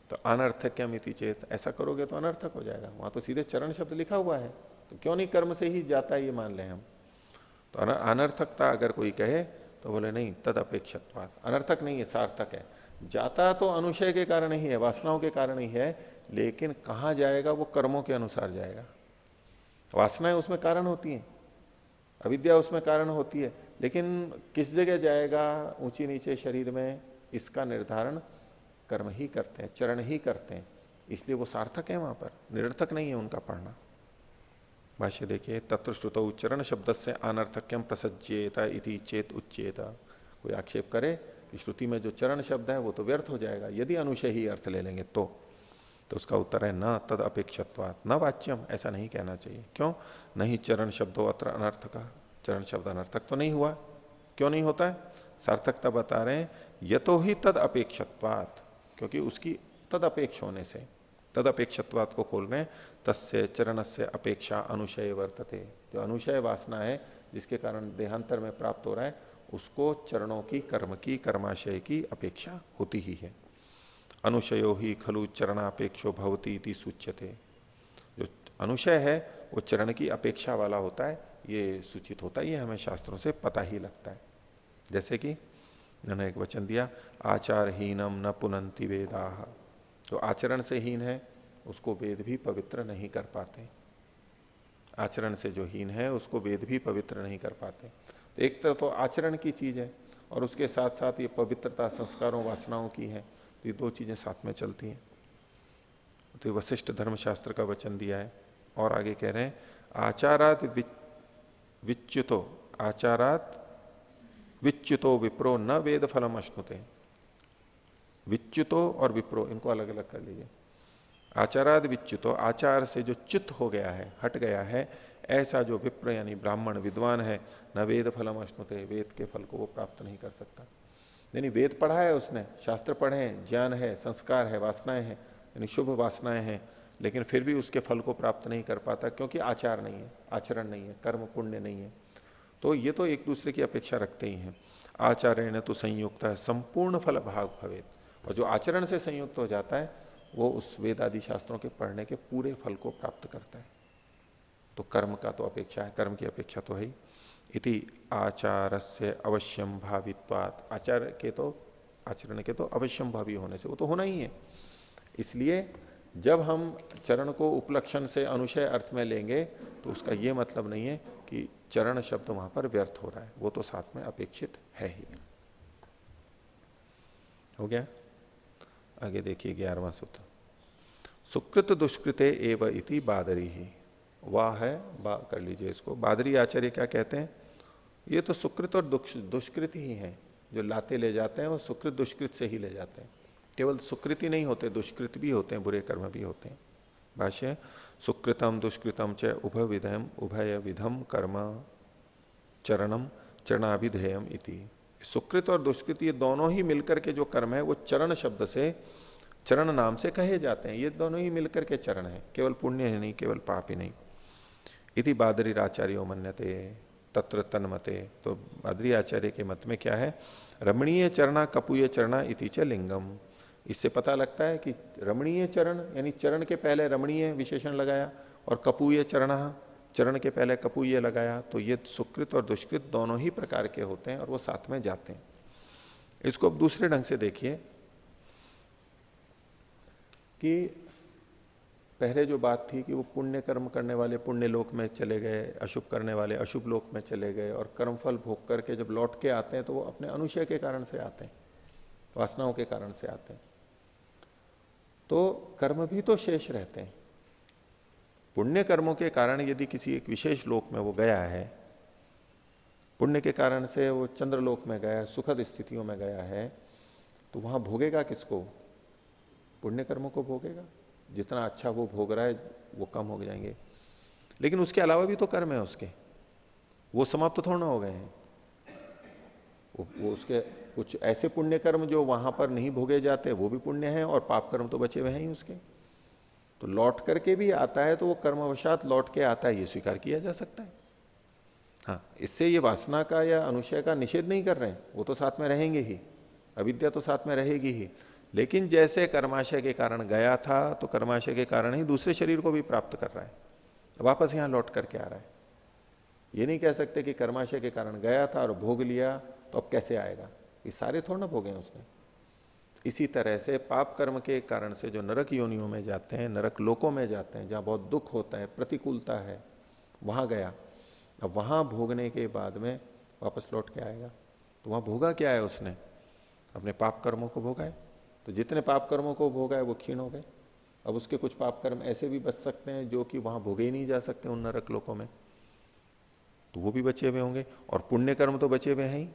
तो अनर्थक्यम इति चेत, ऐसा करोगे तो अनर्थक हो जाएगा, वहां तो सीधे चरण शब्द लिखा हुआ है, तो क्यों नहीं कर्म से ही जाता है ये मान लें हम। तो अनर्थकता अगर कोई कहे तो बोले नहीं, तद अपेक्षत्वात्, अनर्थक नहीं है, सार्थक है। जाता तो अनुशय के कारण ही है, वासनाओं के कारण ही है, लेकिन कहां जाएगा? वो कर्मों के अनुसार जाएगा। वासनाएं उसमें कारण होती हैं, अविद्या उसमें कारण होती है, लेकिन किस जगह जाएगा ऊंची नीचे शरीर में, इसका निर्धारण कर्म ही करते हैं, चरण ही करते हैं, इसलिए वो सार्थक है, वहां पर निरर्थक नहीं है उनका पढ़ना। भाष्य देखिए, तत्र श्रुतौ चरण शब्द से अनर्थक्यम प्रसज्येता इति चेत उच्चेता। कोई आक्षेप करे कि श्रुति में जो चरण शब्द है वो तो व्यर्थ हो जाएगा यदि अनुशय ही अर्थ ले लेंगे तो उसका उत्तर है न तद अपेक्षत्वात् न वाच्यम, ऐसा नहीं कहना चाहिए। क्यों? नहीं चरण शब्दों अत्र अनर्थ का, चरण शब्द अनर्थक तो नहीं हुआ, क्यों नहीं होता है? सार्थकता बता रहे हैं, यतो ही तद अपेक्षत्वात्, क्योंकि उसकी तद अपेक्ष होने से, तद अपेक्षत्वात् को खोल रहे हैं, तस्य चरण से अपेक्षा अनुशय वर्तते, जो अनुशय वासना है जिसके कारण देहांतर में प्राप्त हो रहा है, उसको चरणों की, कर्म की, कर्माशय की अपेक्षा होती ही है। अनुशयो ही खलु चरणापेक्षो भवती इति सूच्यते, जो अनुशय है वो चरण की अपेक्षा वाला होता है, ये सूचित होता है, ये हमें शास्त्रों से पता ही लगता है। जैसे कि उन्होंने एक वचन दिया, आचारहीनम न पुनंति वेदाः, जो आचरण से हीन है उसको वेद भी पवित्र नहीं कर पाते। आचरण से जो हीन है उसको वेद भी पवित्र नहीं कर पाते। तो एक तरफ तो आचरण की चीज है और उसके साथ साथ ये पवित्रता संस्कारों वासनाओं की है, तो ये दो चीजें साथ में चलती हैं। तो ये वशिष्ठ धर्मशास्त्र का वचन दिया है। और आगे कह रहे हैं आचारात विच्युतो, आचारात विच्युतो विप्रो न वेद फलम अश्नुते। विच्युतो और विप्रो इनको अलग अलग कर लीजिए। आचाराद विच्युतो, आचार से जो च्युत हो गया है, हट गया है, ऐसा जो विप्र यानी ब्राह्मण विद्वान है, न वेद फलम अश्नुते, वेद के फल को वो प्राप्त नहीं कर सकता। यानी वेद पढ़ा है उसने, शास्त्र पढ़े हैं, ज्ञान है, संस्कार है, वासनाएं हैं, यानी शुभ वासनाएं हैं, लेकिन फिर भी उसके फल को प्राप्त नहीं कर पाता क्योंकि आचार नहीं है, आचरण नहीं है, कर्म पुण्य नहीं है। तो ये तो एक दूसरे की अपेक्षा रखते ही हैं। आचार्य तो संयुक्त है संपूर्ण फल भाग भवेद, और जो आचरण से संयुक्त हो जाता है वो उस वेद आदि शास्त्रों के पढ़ने के पूरे फल को प्राप्त करता है। तो कर्म का तो अपेक्षा है, कर्म की अपेक्षा तो है ही। इति आचारस्य अवश्यम भावित्वात्, आचार के तो आचरण के तो अवश्यम भावी होने से वो तो होना ही है। इसलिए जब हम चरण को उपलक्षण से अनुशय अर्थ में लेंगे तो उसका यह मतलब नहीं है कि चरण शब्द वहां पर व्यर्थ हो रहा है, वो तो साथ में अपेक्षित है ही। हो गया। आगे देखिए 11वां सूत्र। सुकृत दुष्कृते एव इति बादरी ही, वाह है बा कर लीजिए इसको। बादरी आचार्य क्या कहते हैं, ये तो सुकृत और दुष्कृत ही है, जो लाते ले जाते हैं वो सुकृत दुष्कृत से ही ले जाते हैं। केवल सुकृत ही नहीं होते, दुष्कृत भी होते हैं, बुरे कर्म भी होते हैं। भाष्य सुकृतम दुष्कृतम च उभय विधम उभय विधम कर्म चरणम चरणाभिधेयम इति। सुकृत और दुष्कृत ये दोनों ही मिलकर के जो कर्म है वो चरण शब्द से, चरण नाम से कहे जाते हैं। ये दोनों ही मिलकर के चरण है, केवल पुण्य ही नहीं, केवल पाप ही नहीं। इति बादरी आचार्यो मन्यते तत्र तन्मते। तो बादरी आचार्य के मत में क्या है, रमणीय चरणा कपूय चरणा इति च लिंगम। इससे पता लगता है कि रमणीय चरण यानी चरण के पहले रमणीय विशेषण लगाया, और कपूय चरण चरण के पहले कपूय लगाया, तो ये सुकृत और दुष्कृत दोनों ही प्रकार के होते हैं और वो साथ में जाते हैं। इसको अब दूसरे ढंग से देखिए कि पहले जो बात थी कि वो पुण्य कर्म करने वाले पुण्य लोक में चले गए, अशुभ करने वाले अशुभ लोक में चले गए, और कर्मफल भोग करके जब लौट के आते हैं तो वो अपने अनुशय के कारण से आते हैं, वासनाओं के कारण से आते हैं। तो कर्म भी तो शेष रहते हैं। पुण्य कर्मों के कारण यदि किसी एक विशेष लोक में वो गया है, पुण्य के कारण से वो चंद्रलोक में गया, सुखद स्थितियों में गया है, तो वहां भोगेगा किसको, पुण्य कर्मों को भोगेगा। जितना अच्छा वो भोग रहा है वो कम हो जाएंगे। लेकिन उसके अलावा भी तो कर्म है उसके, वो समाप्त थोड़ा ना हो गए हैं। वो उसके कुछ ऐसे पुण्य कर्म जो वहां पर नहीं भोगे जाते वो भी पुण्य हैं, और पाप कर्म तो बचे हुए हैं ही उसके। तो लौट करके भी आता है तो वो कर्मवशात लौट के आता है, ये स्वीकार किया जा सकता है। हाँ, इससे ये वासना का या अनुशय का निषेध नहीं कर रहे हैं, वो तो साथ में रहेंगे ही, अविद्या तो साथ में रहेगी ही। लेकिन जैसे कर्माशय के कारण गया था तो कर्माशय के कारण ही दूसरे शरीर को भी प्राप्त कर रहा है, वापस यहां लौट करके आ रहा है। ये नहीं कह सकते कि कर्माशय के कारण गया था और भोग लिया तो अब कैसे आएगा, ये सारे थोड़ा ना भोगे उसने। इसी तरह से पाप कर्म के कारण से जो नरक योनियों में जाते हैं, नरक लोकों में जाते हैं, जहां बहुत दुख होता है, प्रतिकूलता है, वहां गया, अब वहां भोगने के बाद में वापस लौट के आएगा। तो वहां भोगा क्या है उसने, अपने पाप कर्मों को भोगा है। तो जितने पाप कर्मों को भोगा है वो क्षीण हो गए। अब उसके कुछ पाप कर्म ऐसे भी बच सकते हैं जो कि वहां भोगे ही नहीं जा सकते उन नरक लोकों में, तो वो भी बचे हुए होंगे। और पुण्य कर्म तो बचे हुए हैं ही,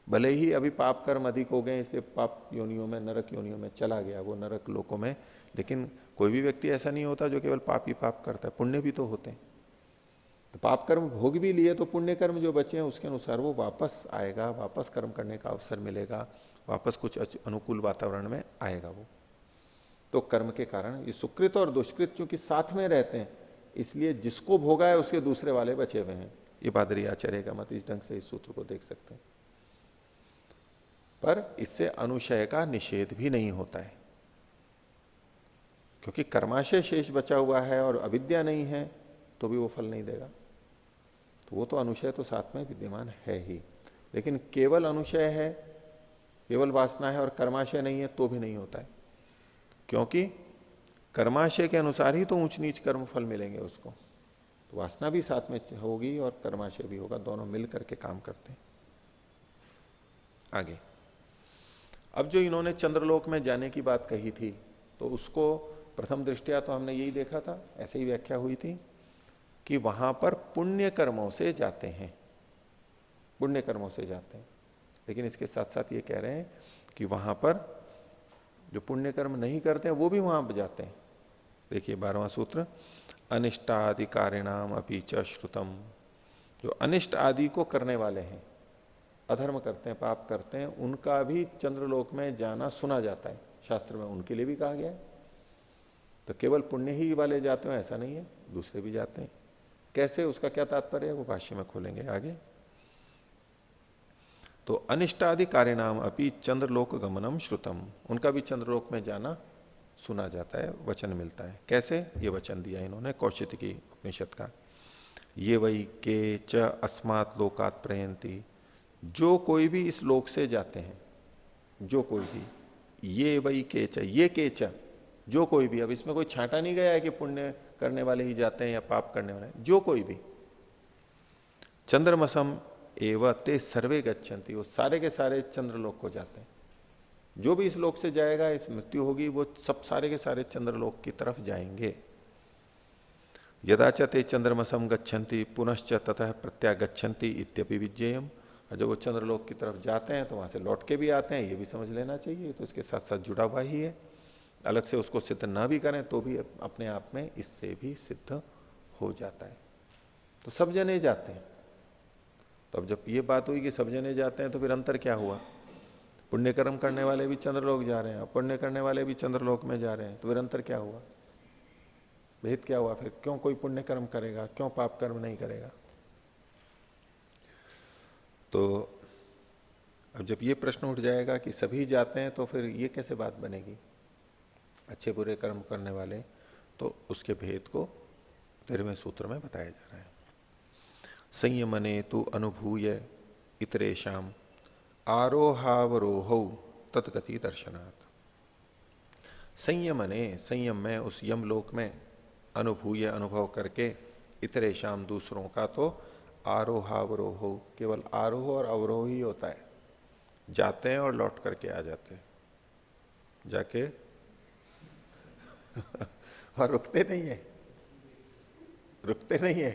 भले ही अभी पाप कर्म अधिक हो गए, इससे पाप योनियों में, नरक योनियों में चला गया वो नरक लोकों में, लेकिन कोई भी व्यक्ति ऐसा नहीं होता जो केवल पाप ही पाप करता है, पुण्य भी तो होते हैं। तो पाप कर्म भोग भी लिए तो पुण्य कर्म जो बचे हैं उसके अनुसार वो वापस आएगा, वापस कर्म करने का अवसर मिलेगा, वापस कुछ अनुकूल वातावरण में आएगा वो। तो कर्म के कारण ये सुकृत और दुष्कृत चूंकि साथ में रहते हैं, इसलिए जिसको भोगा है उसके दूसरे वाले बचे हुए हैं। ये बादरी आचार्य का मत, इस ढंग से इस सूत्र को देख सकते हैं। पर इससे अनुशय का निषेध भी नहीं होता है, क्योंकि कर्माशय शेष बचा हुआ है और अविद्या नहीं है तो भी वो फल नहीं देगा। तो वो तो अनुशय तो साथ में विद्यमान है ही। लेकिन केवल अनुशय है, केवल वासना है और कर्माशय नहीं है तो भी नहीं होता है, क्योंकि कर्माशय के अनुसार ही तो ऊंच नीच कर्म फल मिलेंगे उसको। तो वासना भी साथ में होगी और कर्माशय भी होगा, दोनों मिल करके काम करते हैं। आगे अब जो इन्होंने चंद्रलोक में जाने की बात कही थी, तो उसको प्रथम दृष्टया तो हमने यही देखा था, ऐसे ही व्याख्या हुई थी कि वहां पर पुण्य कर्मों से जाते हैं, पुण्य कर्मों से जाते हैं। लेकिन इसके साथ साथ ये कह रहे हैं कि वहां पर जो पुण्य कर्म नहीं करते हैं वो भी वहां पर जाते हैं। देखिए 12वां सूत्र, अनिष्टाधिकारिणाम अपि च श्रुतम। जो अनिष्ट आदि को करने वाले हैं, अधर्म करते हैं, पाप करते हैं, उनका भी चंद्रलोक में जाना सुना जाता है। शास्त्र में उनके लिए भी कहा गया है। तो केवल पुण्य ही वाले जाते हैं ऐसा नहीं है, दूसरे भी जाते हैं। कैसे, उसका क्या तात्पर्य है वो भाष्य में खोलेंगे आगे। तो अनिष्टाधिकारिणाम अपि चंद्रलोक गमनम श्रुतम, उनका भी चंद्रलोक में जाना सुना जाता है, वचन मिलता है। कैसे, ये वचन दिया इन्होंने कौशिकी उपनिषद का, ये वही के च अस्मात् लोकात् प्रयंती, जो कोई भी इस लोक से जाते हैं, जो कोई भी, ये वही के च, ये के च, जो कोई भी। अब इसमें कोई छांटा नहीं गया है कि पुण्य करने वाले ही जाते हैं या पाप करने वाले, जो कोई भी। चंद्रमसम एवं ते सर्वे गच्छन्ति, वो सारे के सारे चंद्रलोक को जाते हैं। जो भी इस लोक से जाएगा, इस मृत्यु होगी, वो सब सारे के सारे चंद्रलोक की तरफ जाएंगे। यदाच ते चंद्रमसम गच्छन्ति पुनश्च ततः प्रत्यागच्छन्ति इत्यपि विज्ञेयम्। और जब वो चंद्रलोक की तरफ जाते हैं तो वहां से लौट के भी आते हैं, ये भी समझ लेना चाहिए। तो इसके साथ साथ जुड़ा हुआ ही है, अलग से उसको सिद्ध ना भी करें तो भी अपने आप में इससे भी सिद्ध हो जाता है। तो सब जने जाते हैं। तो अब जब ये बात हुई कि सब जने जाते हैं, तो फिर अंतर क्या हुआ? पुण्य कर्म करने वाले भी चंद्रलोक जा रहे हैं, पुण्य करने वाले भी चंद्रलोक में जा रहे हैं, तो फिर अंतर क्या हुआ? भेद क्या हुआ? फिर क्यों कोई पुण्य कर्म करेगा, क्यों पाप कर्म नहीं करेगा? तो अब जब ये प्रश्न उठ जाएगा कि सभी जाते हैं, तो फिर ये कैसे बात बनेगी, अच्छे बुरे कर्म करने वाले? तो उसके भेद को 13वें सूत्र में बताया जा रहा है। संयमने तु अनुभूय इतरेशम आरोहावरोह तत्गति दर्शनात्। संयमने, संयम में, उस यमलोक में, अनुभूय अनुभव करके, इतरेशम दूसरों का, तो आरोहावरोह, केवल आरोह और अवरोह ही होता है, जाते हैं और लौट करके आ जाते हैं, जाके और रुकते नहीं है, रुकते नहीं है,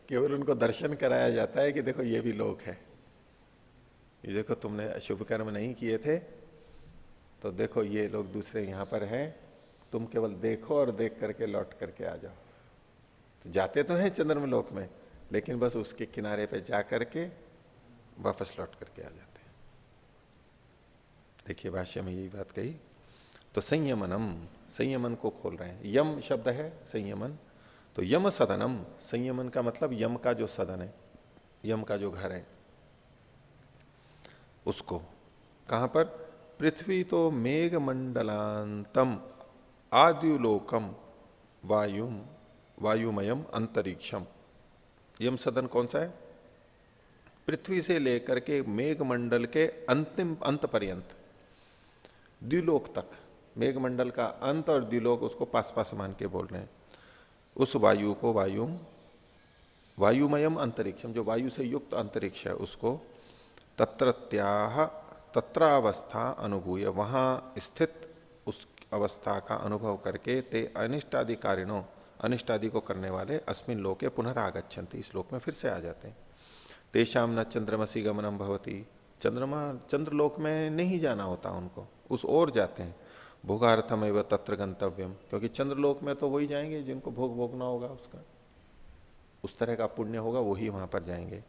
केवल उनको दर्शन कराया जाता है कि देखो ये भी लोक है, ये देखो तुमने शुभ कर्म नहीं किए थे तो देखो ये लोग दूसरे यहां पर हैं, तुम केवल देखो और देख करके लौट करके आ जाओ। तो जाते तो हैं चंद्रमा लोक में, लेकिन बस उसके किनारे पे जा करके वापस लौट करके आ जाते हैं। देखिए भाष्य में यही बात कही। तो संयमनम, संयमन को खोल रहे हैं। यम शब्द है संयमन, तो यम सदनम, संयमन का मतलब यम का जो सदन है, यम का जो घर है, उसको कहां पर? पृथ्वी तो मेघ मंडलांतम आद्युलोकम वायुम वायुमयम अंतरिक्षम। यम सदन कौन सा है? पृथ्वी से लेकर के मेघ मंडल के अंतिम अंत पर्यंत, द्विलोक तक, मेघ मंडल का अंत और द्विलोक, उसको पास पास मान के बोल रहे हैं। उस वायु को वायुम वायुमयम अंतरिक्षम, जो वायु से युक्त अंतरिक्ष है, उसको तत्रत्याह तत्रावस्था अनुभूय, वहां स्थित उस अवस्था का अनुभव करके, ते अनिष्टाधिकारिणों, अनिष्टादि को करने वाले, अस्मिन लोके पुनरागच्छन्ति, इस लोक में फिर से आ जाते हैं। तेषाम न चंद्रमसी गमनम भवती, चंद्रमा, चंद्रलोक में नहीं जाना होता उनको, उस ओर जाते हैं। भोगार्थम एवं तत्र गंतव्यम, क्योंकि चंद्रलोक में तो वही जाएंगे जिनको भोग भोगना होगा, उसका उस तरह का पुण्य होगा, वही वहां पर जाएंगे।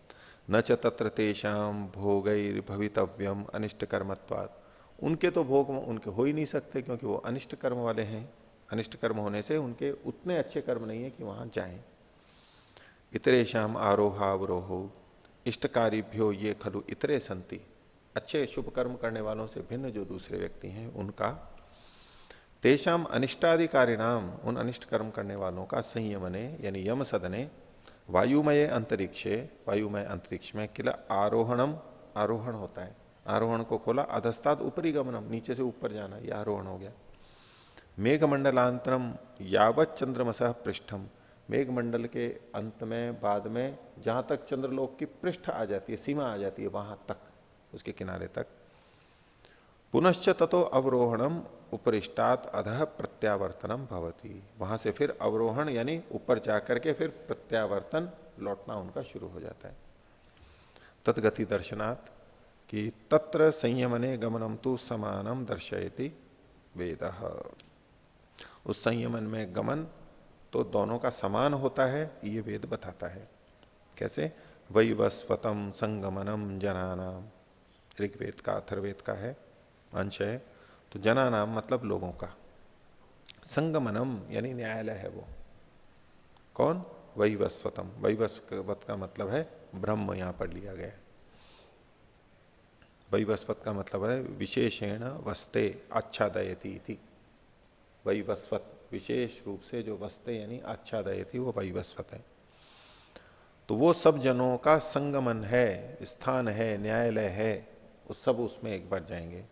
न च तत्र तेषाम भोगैर भवितव्यम अनिष्ट कर्मत्वात्, उनके तो भोग उनके हो ही नहीं सकते, क्योंकि वो अनिष्ट कर्म वाले हैं। अनिष्ट कर्म होने से उनके उतने अच्छे कर्म नहीं है कि वहां जाएं। इतरेशम आरोहावरोहो इष्टकारिभ्यो ये खलु इतरे संति, अच्छे शुभ कर्म करने वालों से भिन्न जो दूसरे व्यक्ति हैं उनका, तेषाम अनिष्टाधिकारिणाम, उन अनिष्ट कर्म करने वालों का, संयमने यानी यम सदने, वायुमय अंतरिक्षे, वायुमय अंतरिक्ष में, किला आरोहणम, आरोहण होता है, आरोहण को खोला, अधस्ताद ऊपरी गमनम, नीचे से ऊपर जाना, यह आरोहण हो गया। मेघमंडलांतरम यावत चंद्रमसः पृष्ठम, मेघमंडल के अंत में बाद में जहां तक चंद्रलोक की पृष्ठ आ जाती है, सीमा आ जाती है, वहां तक, उसके किनारे तक। पुनश्च ततो अवरोहणम उपरिष्टात अधः प्रत्यावर्तनम भवति, वहां से फिर अवरोहण यानी ऊपर जाकर के फिर प्रत्यावर्तन लौटना उनका शुरू हो जाता है। तदगति दर्शनात्, कि तत्र संयमने गमनम तो समानम दर्शयति वेदः, उस संयमन में गमन तो दोनों का समान होता है, ये वेद बताता है। कैसे? वैवस्वतम संगमनम जनानाम, ऋग्वेद का अथर्वेद का है अंश है। तो जनानाम मतलब लोगों का, संगमनम यानी न्यायालय है वो। कौन? वैवस्वतम, वैवस्वत का मतलब है ब्रह्म, यहां पर लिया गया है। वैवस्वत का मतलब है विशेषेण वस्ते आच्छादयति थी। वैवस्वत विशेष रूप से जो वस्ते यानी आच्छादयति, वो वैवस्वत है। तो वो सब जनों का संगमन है, स्थान है, न्यायालय है, वो सब उसमें एक बार जाएंगे।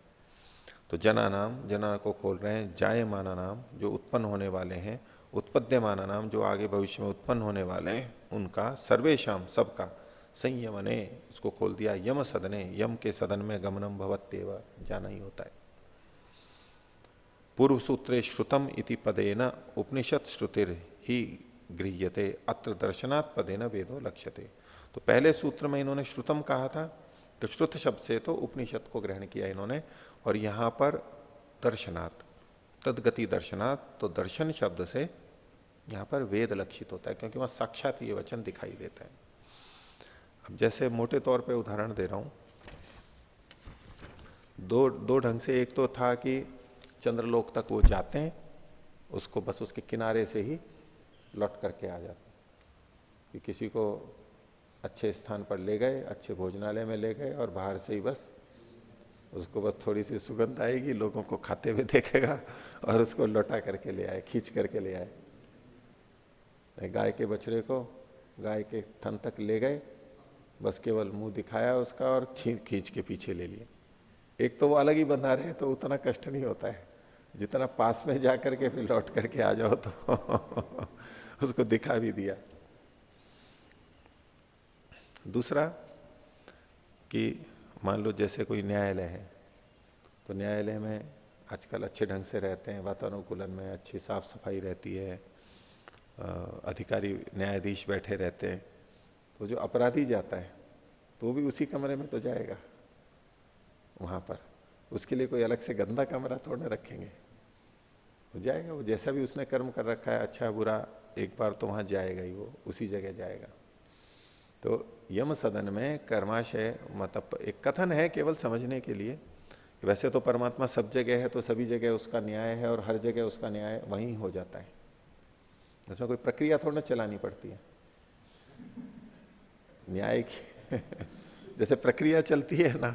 तो जना नाम, जना को खोल रहे हैं, जायमाना नाम जो उत्पन्न होने वाले हैं, उत्पद्यमाना नाम जो आगे भविष्य में उत्पन्न होने वाले हैं, उनका सर्वेशम सबका, संयमने उसको खोल दिया, यम सदने, यम के सदन में गमनम भवत्येव, जाना ही होता है। पूर्व सूत्रे श्रुतम इति पदेन उपनिषद श्रुतिर ही गृह्यते, अत्र दर्शनात् पदेन वेदो लक्ष्यते। तो पहले सूत्र में इन्होंने श्रुतम कहा था, तो श्रुत शब्द से तो उपनिषद को ग्रहण किया इन्होंने, और यहां पर दर्शनात्, तदगति दर्शनात्, तो दर्शन शब्द से यहां पर वेद लक्षित होता है, क्योंकि वहां साक्षात ये वचन दिखाई देता है। अब जैसे मोटे तौर पे उदाहरण दे रहा हूं, दो ढंग से, एक तो था कि चंद्रलोक तक वो जाते हैं, उसको बस उसके किनारे से ही लौट करके आ जाते हैं, कि किसी को अच्छे स्थान पर ले गए, अच्छे भोजनालय में ले गए, और बाहर से ही बस उसको बस थोड़ी सी सुगंध आएगी, लोगों को खाते हुए देखेगा और उसको लौटा करके ले आए, खींच करके ले आए। गाय के बछड़े को गाय के थन तक ले गए, बस केवल मुंह दिखाया उसका और खींच के पीछे ले लिए। एक तो वो अलग ही बंधा रहे तो उतना कष्ट नहीं होता है, जितना पास में जाकर के फिर लौट करके आ जाओ तो उसको दिखा भी दिया। दूसरा कि मान लो जैसे कोई न्यायालय है, तो न्यायालय में आजकल अच्छे ढंग से रहते हैं, वातानुकूलन में अच्छी साफ सफाई रहती है, अधिकारी न्यायाधीश बैठे रहते हैं। तो जो अपराधी जाता है तो वो भी उसी कमरे में तो जाएगा वहां पर, उसके लिए कोई अलग से गंदा कमरा थोड़ा रखेंगे, वो जाएगा, वो जैसा भी उसने कर्म कर रखा है, अच्छा बुरा, एक बार तो वहां जाएगा ही, वो उसी जगह जाएगा। तो यम सदन में कर्माशय, मतलब एक कथन है केवल समझने के लिए, वैसे तो परमात्मा सब जगह है, तो सभी जगह उसका न्याय है, और हर जगह उसका न्याय वहीं हो जाता है, इसमें कोई प्रक्रिया थोड़ा चलानी पड़ती है न्याय की जैसे प्रक्रिया चलती है ना,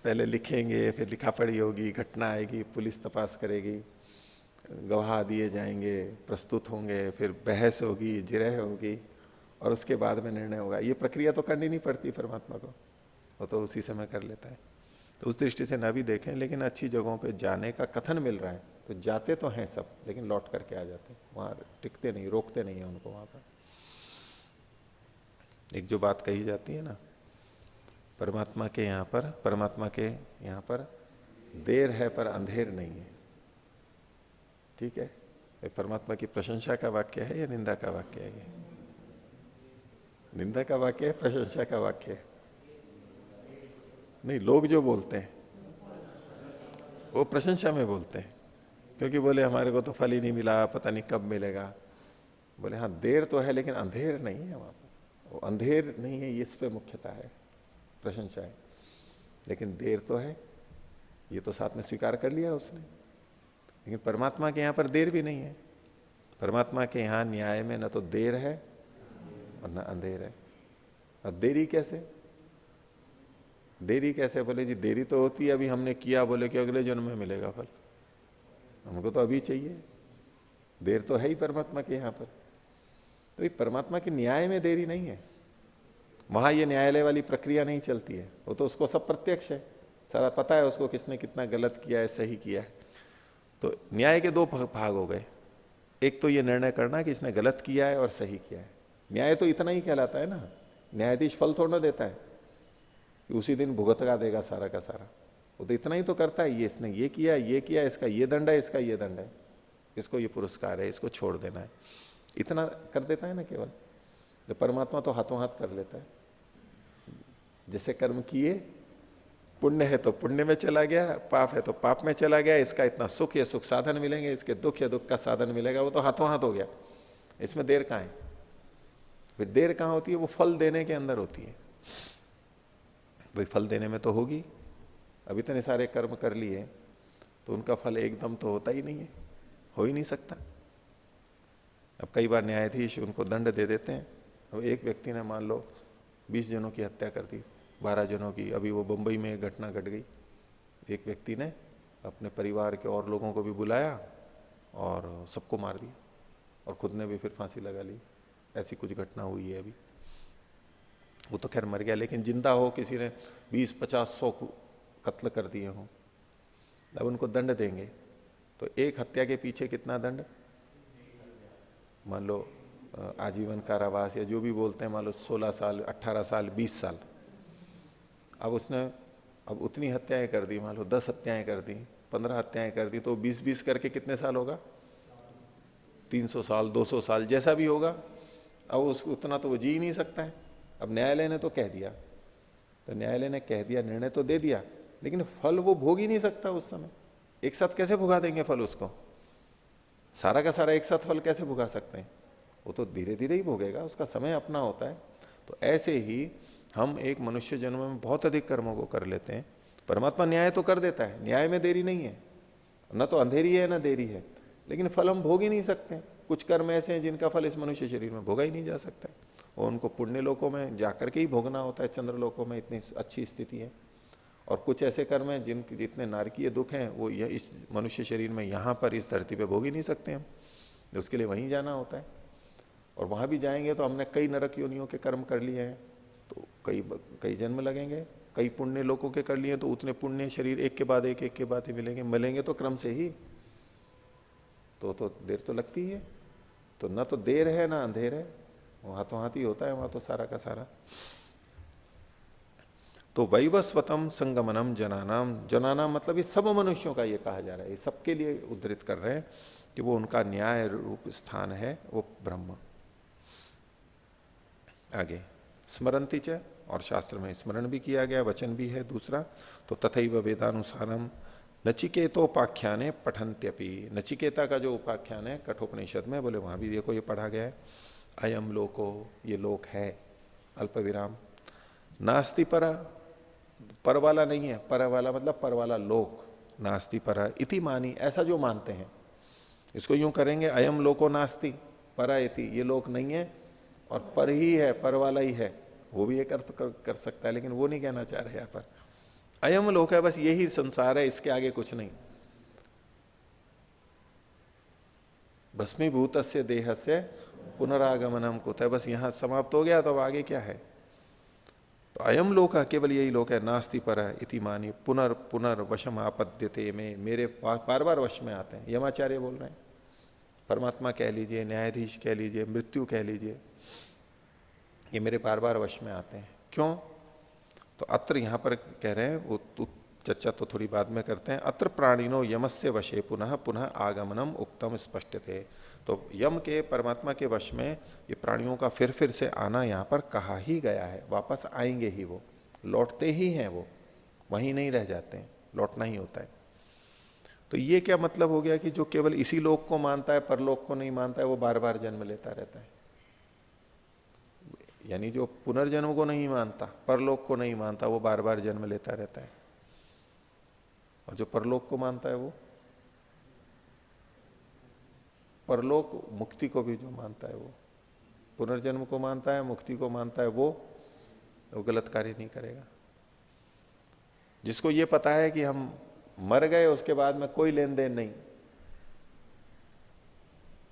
पहले लिखेंगे, फिर लिखा पढ़ी होगी, घटना आएगी, पुलिस तपास करेगी, गवाह दिए जाएंगे, प्रस्तुत होंगे, फिर बहस होगी, जिरह होगी, और उसके बाद में निर्णय होगा। ये प्रक्रिया तो करनी नहीं पड़ती परमात्मा को, वो तो उसी समय कर लेता है। तो उस दृष्टि से न भी देखें, लेकिन अच्छी जगहों पे जाने का कथन मिल रहा है, तो जाते तो हैं सब, लेकिन लौट करके आ जाते हैं, वहां टिकते नहीं, रोकते नहीं है उनको वहां पर। एक जो बात कही जाती है ना, परमात्मा के यहां पर देर है पर अंधेर नहीं है, ठीक है? ये परमात्मा की प्रशंसा का वाक्य है या निंदा का वाक्य है? ये निंदा का वाक्य है, प्रशंसा का वाक्य है? नहीं, लोग जो बोलते हैं वो प्रशंसा में बोलते हैं, क्योंकि बोले हमारे को तो फल ही नहीं मिला, पता नहीं कब मिलेगा। बोले हाँ देर तो है, लेकिन अंधेर नहीं है वहां पर, वो अंधेर नहीं है, इस पे मुख्यता है, प्रशंसा है, लेकिन देर तो है, ये तो साथ में स्वीकार कर लिया उसने। लेकिन परमात्मा के यहां पर देर भी नहीं है, परमात्मा के यहां न्याय में न तो देर है और न अंधेर है। और देरी कैसे? देरी कैसे? बोले जी देरी तो होती है, अभी हमने किया, बोले कि अगले जन्म में मिलेगा फल, हमको तो अभी चाहिए, देर तो है ही परमात्मा के यहां पर। तो ये परमात्मा के न्याय में देरी नहीं है, वहां ये न्यायालय वाली प्रक्रिया नहीं चलती है, वो तो उसको सब प्रत्यक्ष है, सारा पता है उसको किसने कितना गलत किया है, सही किया है। तो न्याय के दो भाग हो गए। एक तो ये निर्णय करना कि इसने गलत किया है और सही किया है। न्याय तो इतना ही कहलाता है ना, न्यायाधीश फल थोड़ा देता है कि उसी दिन भुगतगा देगा सारा का सारा। वो तो इतना ही तो करता है, ये इसने ये किया, इसका ये दंड है, इसका ये दंड है, इसको ये पुरस्कार है, इसको छोड़ देना है, इतना कर देता है ना केवल। तो परमात्मा तो हाथों हाथ कर लेता है। जैसे कर्म किए, पुण्य है तो पुण्य में चला गया, पाप है तो पाप में चला गया, इसका इतना सुख या सुख साधन मिलेंगे, इसके दुख या दुख का साधन मिलेगा, वो तो हाथों हाथ हो गया। इसमें देर कहां है? फिर देर कहां होती है? वो फल देने के अंदर होती है। भाई फल देने में तो होगी, अब इतने सारे कर्म कर लिए तो उनका फल एकदम तो होता ही नहीं है, हो ही नहीं सकता। अब कई बार न्यायाधीश उनको दंड दे देते हैं। अब एक व्यक्ति ने मान लो 20 जनों की हत्या कर दी, 12 जनों की। अभी वो बंबई में एक घटना घट गई, एक व्यक्ति ने अपने परिवार के और लोगों को भी बुलाया और सबको मार दिया और खुद ने भी फिर फांसी लगा ली। ऐसी कुछ घटना हुई है अभी। वो तो खैर मर गया, लेकिन जिंदा हो किसी ने 20, 50, 100 कत्ल कर दिए हों, अब उनको दंड देंगे तो एक हत्या के पीछे कितना दंड? मान लो आजीवन कारावास या जो भी बोलते हैं, मान लो 16 साल, 18 साल, 20 साल। अब उसने अब उतनी हत्याएं कर दी, मान लो 10 हत्याएं कर दी, 15 हत्याएं कर दी, तो 20-20 करके कितने साल होगा? 300 साल, 200 साल, जैसा भी होगा। अब उसको उतना तो वो जी ही नहीं सकता है। अब न्यायालय ने तो कह दिया, तो न्यायालय ने कह दिया, निर्णय तो दे दिया, लेकिन फल वो भोग ही नहीं सकता उस समय। एक साथ कैसे भुगा देंगे फल उसको? सारा का सारा एक साथ फल कैसे भुगा सकते हैं? वो तो धीरे धीरे ही भोगेगा, उसका समय अपना होता है। तो ऐसे ही हम एक मनुष्य जन्म में बहुत अधिक कर्मों को कर लेते हैं। परमात्मा न्याय तो कर देता है, न्याय में देरी नहीं है, न तो अंधेरी है न देरी है, लेकिन फल हम भोग ही नहीं सकते। कुछ कर्म ऐसे हैं जिनका फल इस मनुष्य शरीर में भोगा ही नहीं जा सकता, और उनको पुण्य लोकों में जाकर के ही भोगना होता है, चंद्र लोकों में इतनी अच्छी स्थिति है। और कुछ ऐसे कर्म हैं जितने नारकीय दुख हैं वो इस मनुष्य शरीर में यहां पर इस धरती पे भोग ही नहीं सकते हम, उसके लिए वहीं जाना होता है। और वहां भी जाएंगे तो हमने कई नरक योनियों के कर्म कर लिए हैं, तो कई जन्म लगेंगे। कई पुण्य लोगों के कर लिए तो उतने पुण्य शरीर एक के बाद ही मिलेंगे तो क्रम से ही। तो देर तो लगती ही है। तो ना तो देर है ना अंधेर है, वो हाथों हाथ ही होता है वहां तो सारा का सारा। तो वैवस्वतम संगमनम जनानाम मतलब ये सब मनुष्यों का ये कहा जा रहा है, ये सबके लिए उद्धृत कर रहे हैं कि वो उनका न्याय रूप स्थान है वो ब्रह्म। आगे स्मरंती च, और शास्त्र में स्मरण भी किया गया, वचन भी है दूसरा। तो तथैव वेदानुसारम नचिकेतोपाख्याने पठंत्यपि, नचिकेता का जो उपाख्यान है कठोपनिषद में, बोले वहां भी देखो ये पढ़ा गया है। अयम लोको, ये लोक है, अल्प विराम, नास्ति पर वाला नहीं है, पर वाला मतलब पर वाला लोक, नास्ति पर इति मानी, ऐसा जो मानते हैं। इसको यूं करेंगे, अयम लोको नास्ति परा इति, ये लोक नहीं है और पर ही है, पर वाला ही है, वो भी एक अर्थ कर सकता है, लेकिन वो नहीं कहना चाह रहे यहां पर। अयम लोक है, बस यही संसार है, इसके आगे कुछ नहीं। भस्मीभूत से देह से पुनरागमनम कुत है, बस यहां समाप्त हो गया, तो अब आगे क्या है? तो अयम लोक केवल यही लोक है, नास्ति पर इति मानी, पुनर्वशम आपद्यते में, मेरे बार बार वश में आते हैं। यमाचार्य बोल रहे हैं, परमात्मा कह लीजिए, न्यायाधीश कह लीजिए, मृत्यु कह लीजिए, ये मेरे बार बार वश में आते हैं। क्यों? तो अत्र यहां पर कह रहे हैं, वो चर्चा तो थोड़ी बाद में करते हैं। अत्र प्राणिनो यमस्य वशे पुनः पुनः आगमनम उक्तम स्पष्ट थे। तो यम के, परमात्मा के वश में ये प्राणियों का फिर से आना यहां पर कहा ही गया है। वापस आएंगे ही, वो लौटते ही हैं, वो वहीं नहीं रह जाते हैं, लौटना ही होता है। तो ये क्या मतलब हो गया कि जो केवल इसी लोक को मानता है, परलोक को नहीं मानता है, वो बार बार जन्म लेता रहता है। यानी जो पुनर्जन्म को नहीं मानता, परलोक को नहीं मानता, वो बार बार जन्म लेता रहता है। और जो परलोक को मानता है, वो परलोक मुक्ति को भी जो मानता है, वो पुनर्जन्म को मानता है, मुक्ति को मानता है, वो गलत कार्य नहीं करेगा। जिसको ये पता है कि हम मर गए, उसके बाद में कोई लेन देन नहीं,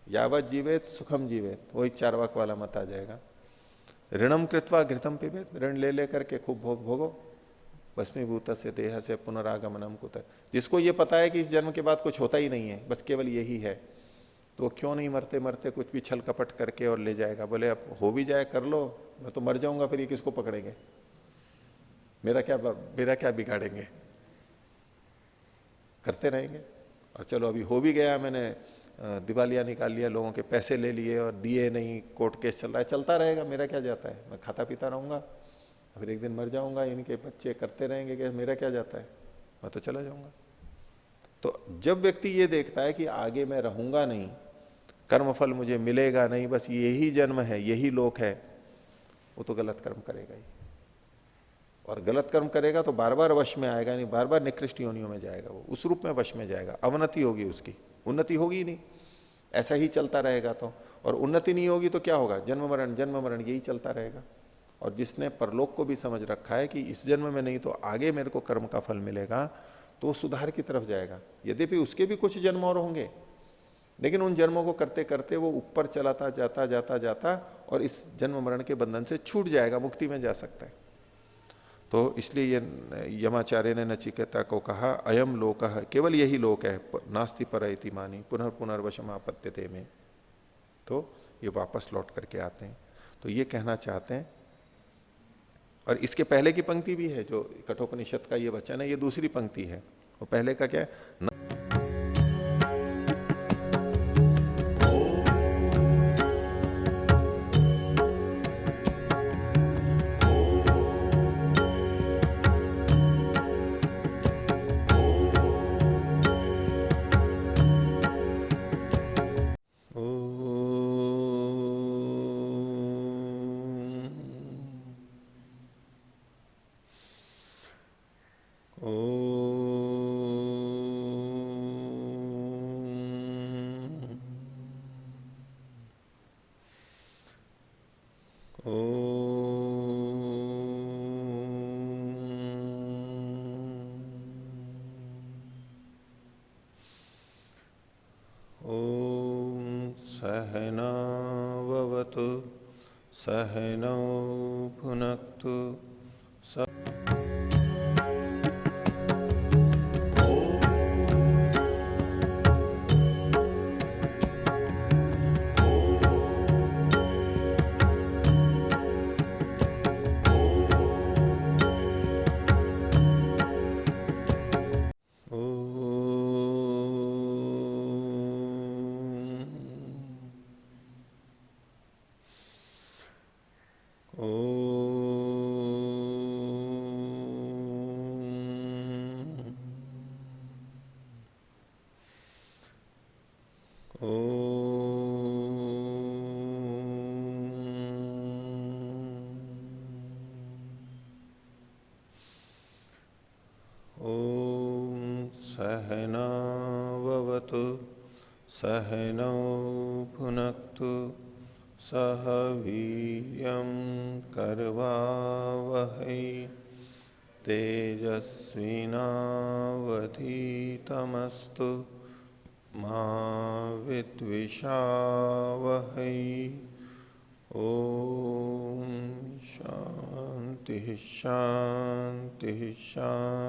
यावत जीवेत सुखम जीवेत, वही चार्वाक वाला मत आ जाएगा। ऋणम कृत्वा घृतम पिबेत, ऋण ले लेकर के खूब भोगो, भस्मीभूत से देह से पुनरागमनम कुत। जिसको ये पता है कि इस जन्म के बाद कुछ होता ही नहीं है, बस केवल यही है, तो क्यों नहीं मरते मरते कुछ भी छल कपट करके और ले जाएगा। बोले अब हो भी जाए कर लो, मैं तो मर जाऊंगा, फिर ये किसको पकड़ेंगे, मेरा क्या बिगाड़ेंगे, करते रहेंगे। और चलो अभी हो भी गया, मैंने दिवालिया निकाल लिया, लोगों के पैसे ले लिए और दिए नहीं, कोर्ट केस चल रहा है, चलता रहेगा, मेरा क्या जाता है, मैं खाता पीता रहूंगा, फिर एक दिन मर जाऊंगा, इनके बच्चे करते रहेंगे कि मेरा क्या जाता है, मैं तो चला जाऊंगा। तो जब व्यक्ति ये देखता है कि आगे मैं रहूंगा नहीं, कर्मफल मुझे मिलेगा नहीं, बस यही जन्म है, यही लोक है, वो तो गलत कर्म करेगा ही। और गलत कर्म करेगा तो बार बार वश में आएगा नहीं, बार बार निकृष्ट योनियों में जाएगा, वो उस रूप में वश में जाएगा, अवनति होगी उसकी, उन्नति होगी ही नहीं। ऐसा ही चलता रहेगा तो, और उन्नति नहीं होगी तो क्या होगा, जन्म मरण यही चलता रहेगा। और जिसने परलोक को भी समझ रखा है कि इस जन्म में नहीं तो आगे मेरे को कर्म का फल मिलेगा, तो वो सुधार की तरफ जाएगा। यद्यपि उसके भी कुछ जन्म और होंगे, लेकिन उन जन्मों को करते करते वो ऊपर चलाता जाता जाता जाता और इस जन्म मरण के बंधन से छूट जाएगा, मुक्ति में जा सकता है। तो इसलिए ये यमाचार्य ने नचिकेता को कहा अयम लोक है, केवल यही लोक है, नास्ति पर इति मानी पुनर्वशमापत्यते में। तो ये वापस लौट करके आते हैं, तो ये कहना चाहते हैं। और इसके पहले की पंक्ति भी है, जो कठोपनिषद का ये वचन है, ये दूसरी पंक्ति है। वो पहले का क्या है, सहनावतु सहनौ भुनक्तु सहनावतु सहनौ भुनक्तु सह वीर्यं करवावहै तेजस्विनावधीतमस्तु मा विद्विषावहै। ओम शांति शांति शांति।